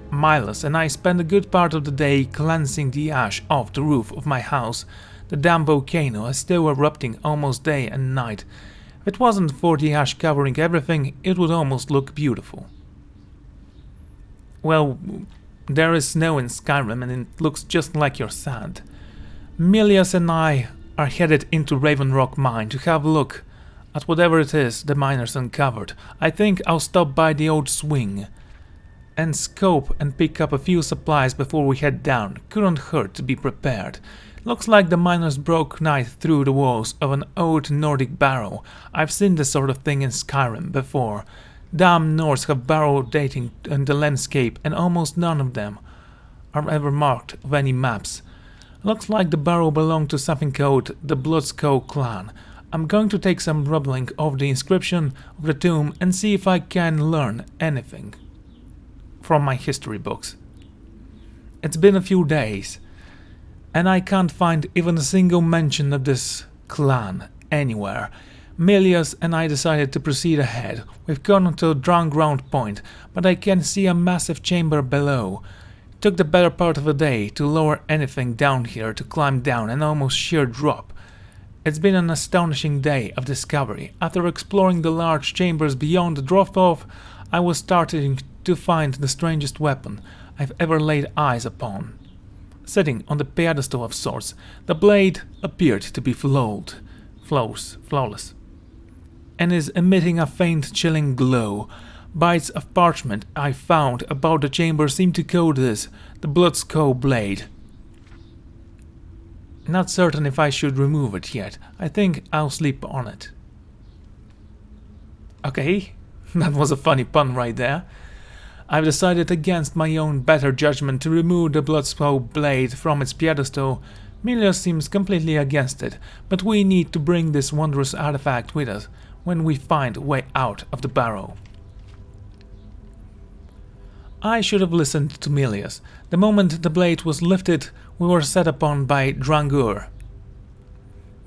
Milos and I spent a good part of the day cleansing the ash off the roof of my house. The damn volcano is still erupting almost day and night. If it wasn't for the ash covering everything, it would almost look beautiful. Well, there is snow in Skyrim and it looks just like your sand. Milius and I are headed into Raven Rock Mine to have a look at whatever it is the miners uncovered. I think I'll stop by the old swing and scope and pick up a few supplies before we head down. Couldn't hurt to be prepared. Looks like the miners broke night through the walls of an old Nordic barrow. I've seen this sort of thing in Skyrim before. Damn Nords have barrow dating in the landscape and almost none of them are ever marked of any maps. Looks like the barrow belonged to something called the Bloodskull clan. I'm going to take some rubbling of the inscription of the tomb and see if I can learn anything from my history books. It's been a few days and I can't find even a single mention of this clan anywhere. Milius and I decided to proceed ahead. We've gone to a ground point, but I can see a massive chamber below. It took the better part of a day to lower anything down here to climb down an almost sheer drop. It's been an astonishing day of discovery. After exploring the large chambers beyond the drop-off, I was starting to find the strangest weapon I've ever laid eyes upon. Sitting on the pedestal of sorts, the blade appeared to be flawless, and is emitting a faint chilling glow. Bites of parchment I found about the chamber seem to code this, the Bloodskull blade. Not certain if I should remove it yet. I think I'll sleep on it. Okay, that was a funny pun right there. I've decided against my own better judgment to remove the Bloodskull blade from its pedestal. Milius seems completely against it, but we need to bring this wondrous artifact with us when we find a way out of the barrow. I should have listened to Milius. The moment the blade was lifted, we were set upon by Drangur.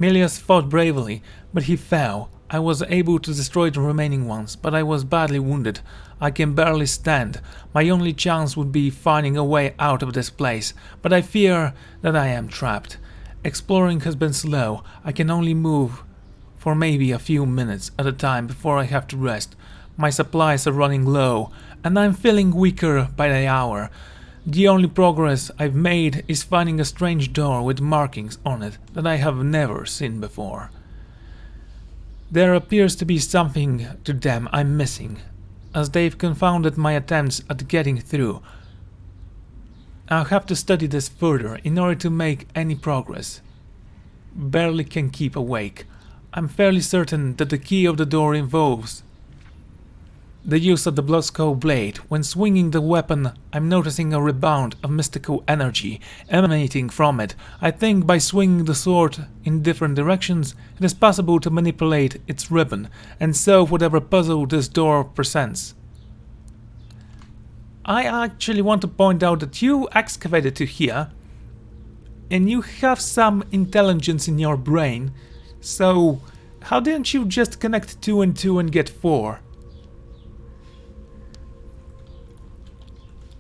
Milius fought bravely, but he fell. I was able to destroy the remaining ones, but I was badly wounded. I can barely stand. My only chance would be finding a way out of this place, but I fear that I am trapped. Exploring has been slow. I can only move for maybe a few minutes at a time before I have to rest. My supplies are running low, and I'm feeling weaker by the hour. The only progress I've made is finding a strange door with markings on it that I have never seen before. There appears to be something to them I'm missing, as they've confounded my attempts at getting through. I'll have to study this further in order to make any progress. Barely can keep awake. I'm fairly certain that the key of the door involves the use of the Bloodskull blade. When swinging the weapon, I'm noticing a rebound of mystical energy emanating from it. I think by swinging the sword in different directions, it is possible to manipulate its ribbon and solve whatever puzzle this door presents. I actually want to point out that you excavated to here, and you have some intelligence in your brain, so how didn't you just connect 2 and 2 and get 4?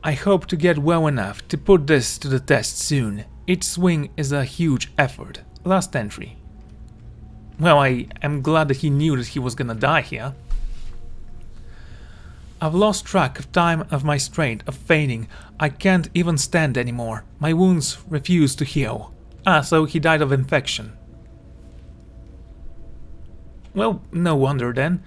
I hope to get well enough to put this to the test soon. Each swing is a huge effort. Last entry. Well, I am glad that he knew that he was gonna die here. I've lost track of time, of my strength, of feigning. I can't even stand anymore. My wounds refuse to heal. Ah, so he died of infection. Well, no wonder then.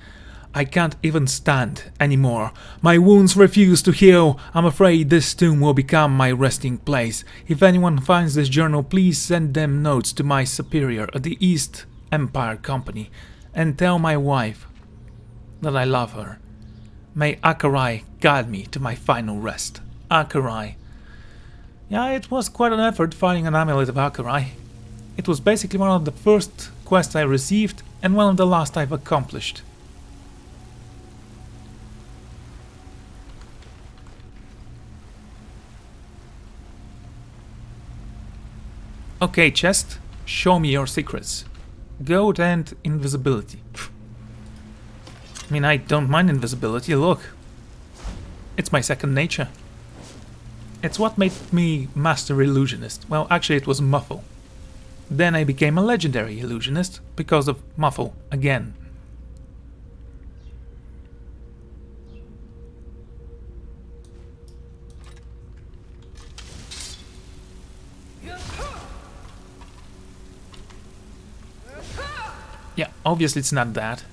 I can't even stand anymore. My wounds refuse to heal. I'm afraid this tomb will become my resting place. If anyone finds this journal, please send them notes to my superior at the East Empire Company and tell my wife that I love her. May Akalei guide me to my final rest. Akalei. Yeah, it was quite an effort finding an amulet of Akalei. It was basically one of the first quests I received and one of the last I've accomplished. Okay, chest, show me your secrets. Gold and invisibility. I mean, I don't mind invisibility, look. It's my second nature. It's what made me master illusionist. Well, actually it was muffle. Then I became a legendary illusionist because of muffle again. Yeah, obviously it's not that.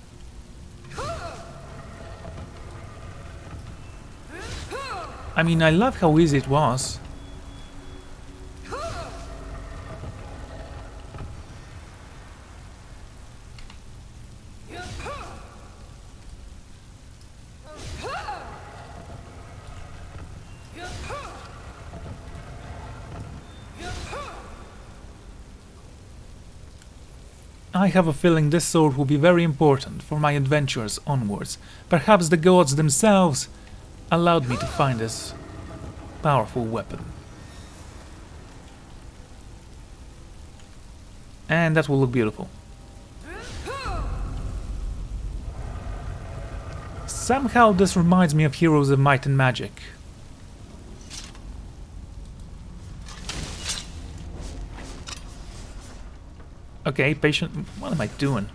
I mean, I love how easy it was. I have a feeling this sword will be very important for my adventures onwards. Perhaps the gods themselves allowed me to find this powerful weapon. And that will look beautiful. Somehow this reminds me of Heroes of Might and Magic. Okay, patient. What am I doing?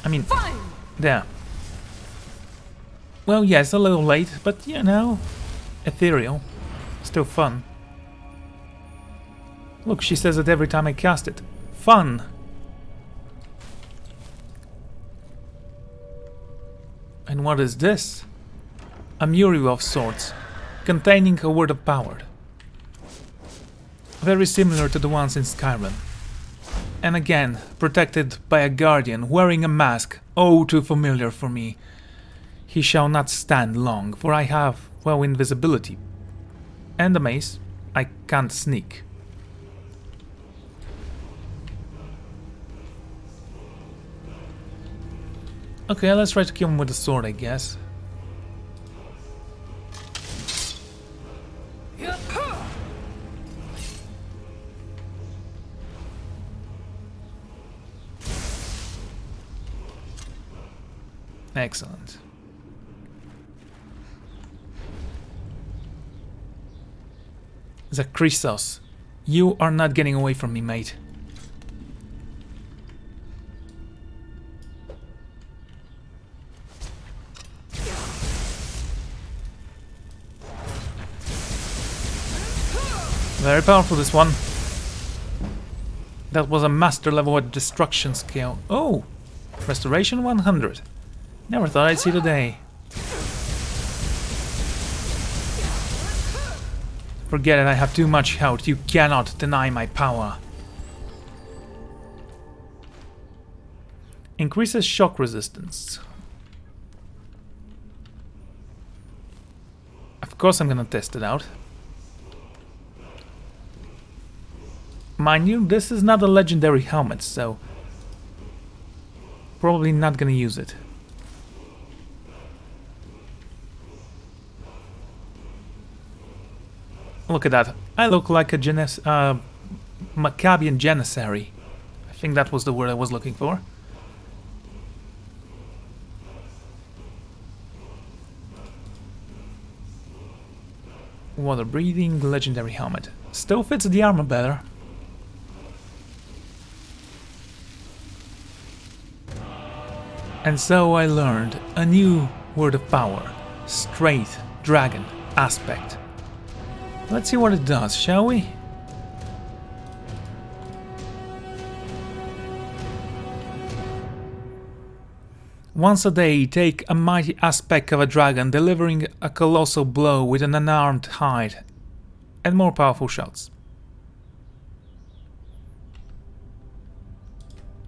I mean, there. Well, yes, a little late, but you know, ethereal. Still fun. Look, she says it every time I cast it. Fun! And what is this? A mural of sorts, containing a word of power. Very similar to the ones in Skyrim. And again, protected by a guardian wearing a mask, oh too familiar for me. He shall not stand long, for I have, well, invisibility. And a mace. I can't sneak. Okay, let's try to kill him with a sword, I guess. Excellent. Zakrisos, you are not getting away from me, mate. Very powerful, this one. That was a master level at destruction scale. Oh! Restoration 100. Never thought I'd see the day. Forget it, I have too much health. You cannot deny my power. Increases shock resistance. Of course I'm gonna test it out. Mind you, this is not a legendary helmet, so probably not gonna use it. Look at that. I look like a Maccabean janissary. think that was the word I was looking for. Water breathing, legendary helmet. Still fits the armor better. And so I learned a new word of power. Straight dragon aspect. Let's see what it does, shall we? Once a day, take a mighty aspect of a dragon, delivering a colossal blow with an unarmed hide and more powerful shots.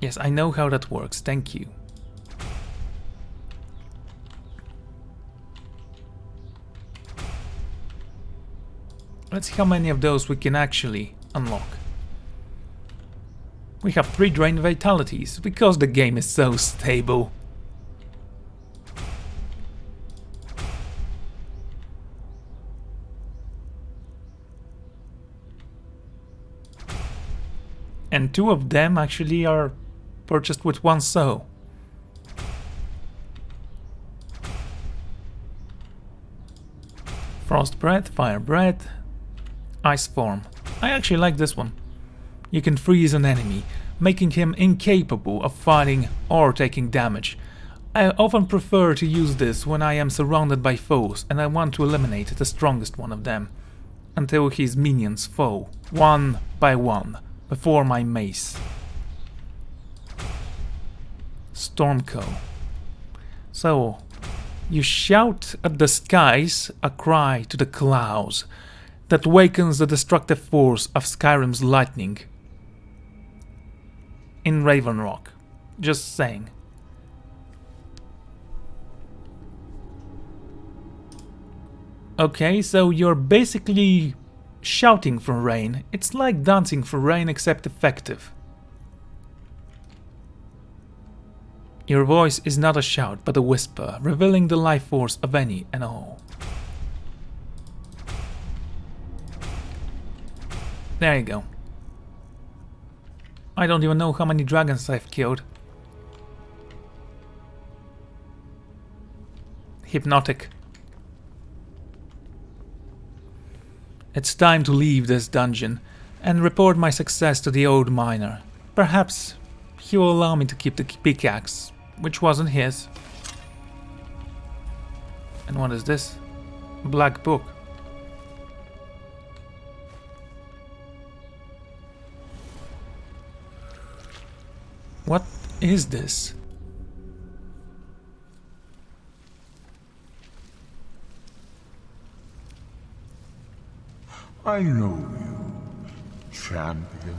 Yes, I know how that works, thank you. Let's see how many of those we can actually unlock. We have 3 drained vitalities, because the game is so stable. And 2 of them actually are purchased with 1 soul. Frost breath, fire breath, ice form. I actually like this one. You can freeze an enemy, making him incapable of fighting or taking damage. I often prefer to use this when I am surrounded by foes and I want to eliminate the strongest one of them, until his minions fall, one by one, before my mace. Stormco. So, you shout at the skies a cry to the clouds that wakens the destructive force of Skyrim's lightning. In Raven Rock. Just saying. Okay, so you're basically shouting for rain. It's like dancing for rain, except effective. Your voice is not a shout, but a whisper, revealing the life force of any and all. There you go. I don't even know how many dragons I've killed. Hypnotic. It's time to leave this dungeon and report my success to the old miner. Perhaps he will allow me to keep the pickaxe, which wasn't his. And what is this? Black book. What is this? I know you, champion.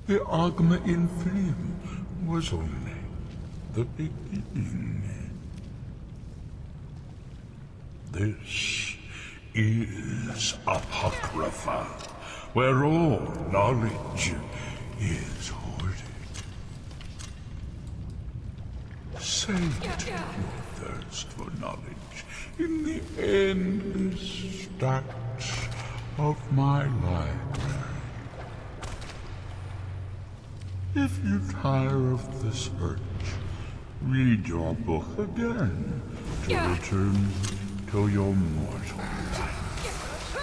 The arcane in flame was only the beginning. This is Apocrypha, where all knowledge is hoarded. Sate your thirst for knowledge in the endless stacks of my library. If you tire of the search, read your book again to return to your mortal life.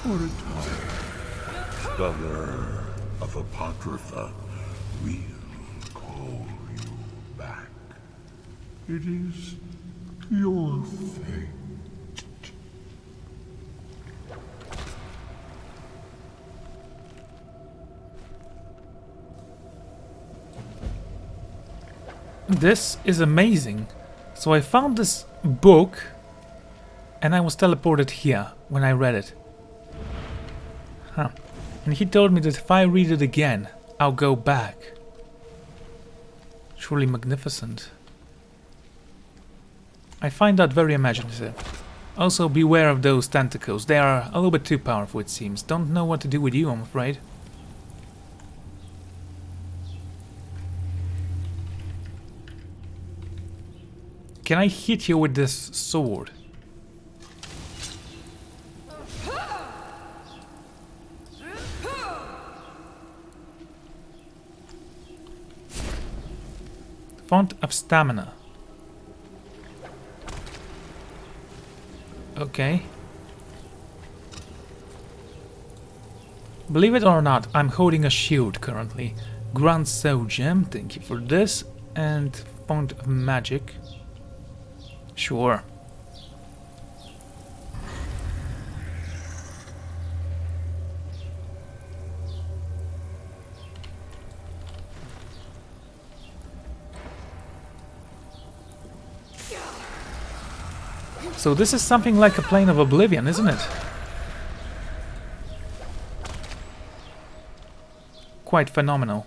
For a time, scholar of Apocrypha will call you back. It is your fate. This is amazing. So I found this book and I was teleported here when I read it. Huh. And he told me that if I read it again, I'll go back. Truly magnificent. I find that very imaginative. Also, beware of those tentacles. They are a little bit too powerful, it seems. Don't know what to do with you, I'm afraid. Can I hit you with this sword? Font of Stamina. Okay. Believe it or not, I'm holding a shield currently. Grand Soul Gem, thank you for this. And Font of Magic. Sure. So this is something like a plane of oblivion, isn't it? Quite phenomenal.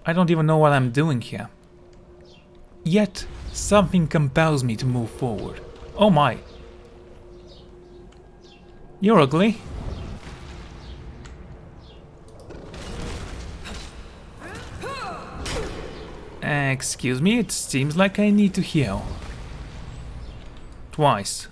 I don't even know what I'm doing here. Yet, something compels me to move forward. Oh my. You're ugly. Excuse me, it seems like I need to heal. Twice.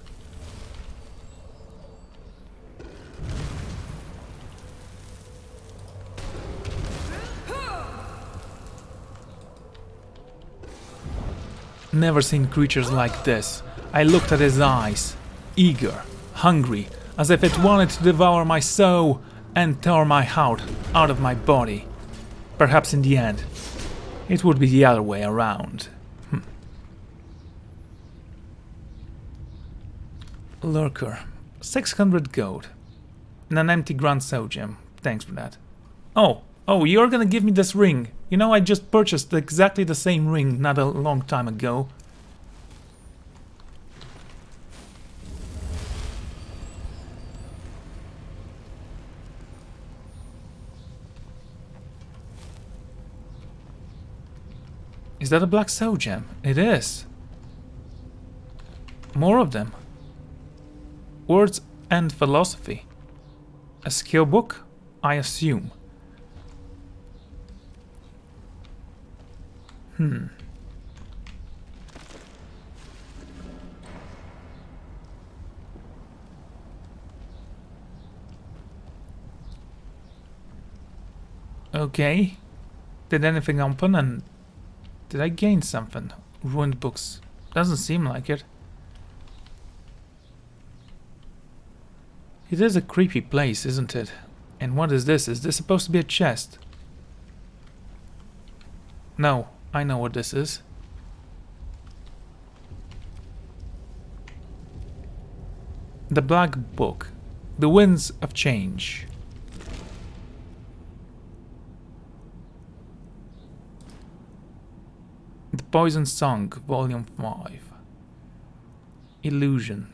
Never seen creatures like this. I looked at his eyes, eager, hungry, as if it wanted to devour my soul and tear my heart out of my body. Perhaps in the end, it would be the other way around. Lurker. 600 gold. And an empty Grand Soul Gem. Thanks for that. Oh, you're gonna give me this ring. You know, I just purchased exactly the same ring not a long time ago. Is that a black soul gem? It is. More of them. Words and philosophy. A skill book, I assume. Okay. Did anything open and... Did I gain something? Ruined books. Doesn't seem like it. It is a creepy place, isn't it? And what is this? Is this supposed to be a chest? No, I know what this is. The Black Book. The Winds of Change. The Poison Song, Volume 5. Illusion.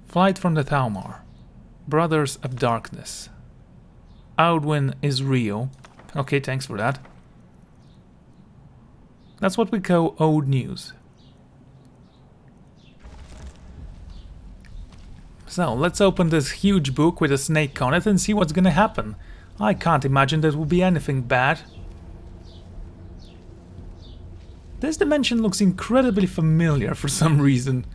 Flight from the Altmer. Brothers of Darkness. Alduin is real. Okay, thanks for that. That's what we call old news. So, let's open this huge book with a snake on it and see what's gonna happen. I can't imagine there will be anything bad. This dimension looks incredibly familiar for some reason.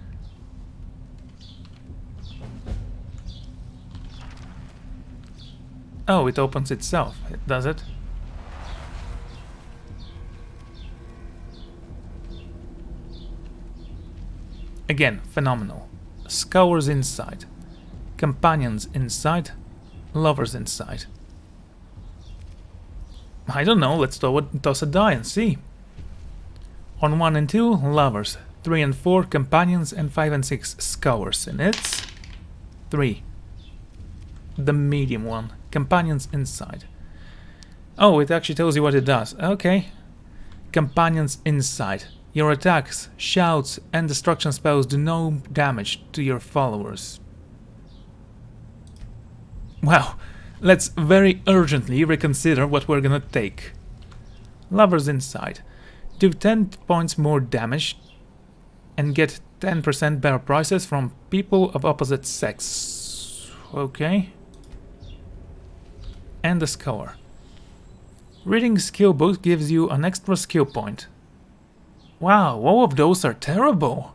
Oh, it opens itself, does it? Again, phenomenal. Scours inside. Companions inside. Lovers inside. I don't know, let's toss a die and see. On 1 and 2, lovers. 3 and 4, companions. And 5 and 6, scours. And it's 3. The medium one. Companions inside. Oh, it actually tells you what it does. Okay. Companions inside. Your attacks, shouts, and destruction spells do no damage to your followers. Wow. Let's very urgently reconsider what we're gonna take. Lovers inside. Do 10 points more damage and get 10% better prices from people of opposite sex. Okay. And the score. Reading skill book gives you an extra skill point. Wow, all of those are terrible.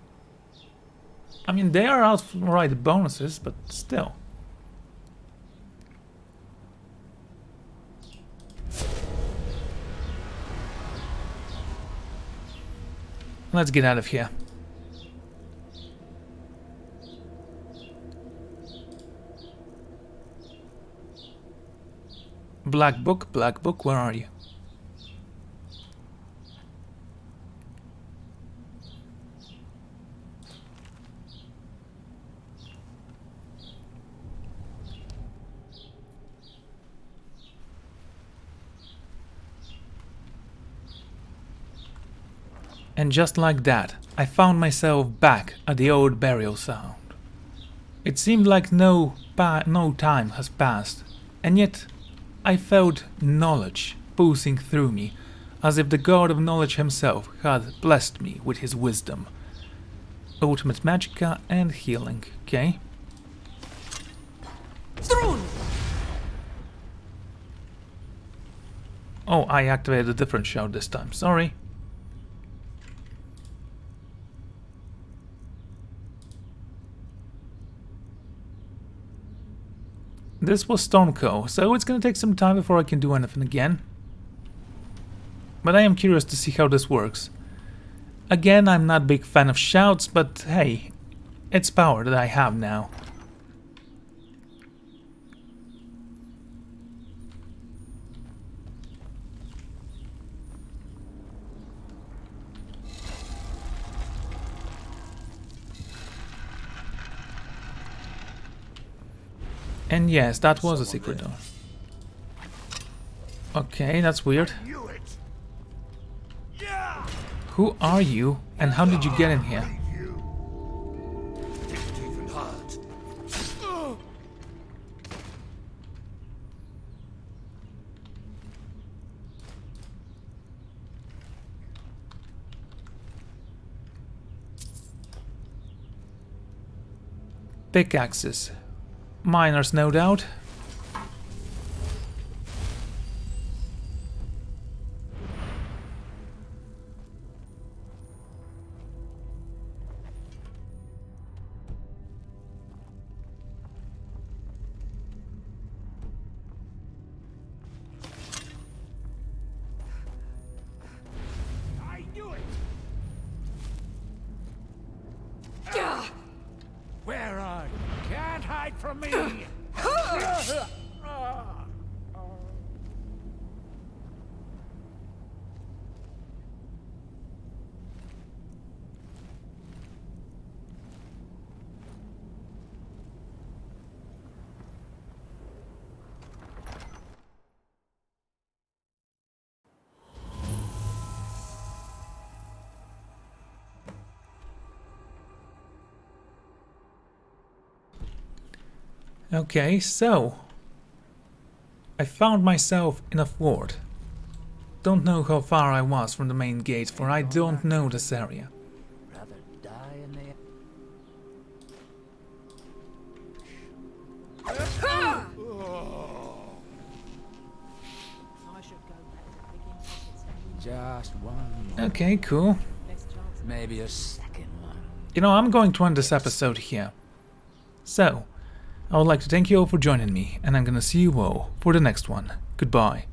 I mean, they are outright bonuses, but still. Let's get out of here. Black book, where are you? And just like that, I found myself back at the old burial sound. It seemed like no time has passed, and yet I felt knowledge pulsing through me, as if the god of knowledge himself had blessed me with his wisdom. Ultimate magicka and healing, okay? Oh, I activated a different shout this time, sorry. This was Stormco, so it's gonna take some time before I can do anything again. But I am curious to see how this works. Again, I'm not a big fan of shouts, but hey, it's power that I have now. And yes, that was a secret door. Okay, that's weird. Who are you, and how did you get in here? Pickaxes. Miners, no doubt. I knew it. Where are you? Can't hide from me! Okay, so I found myself in a fort. Don't know how far I was from the main gate, for I don't know this area. Rather die in the... Just one more. Okay, cool. Maybe a second one. You know, I'm going to end this episode here. So, I would like to thank you all for joining me, and I'm gonna see you all for the next one. Goodbye.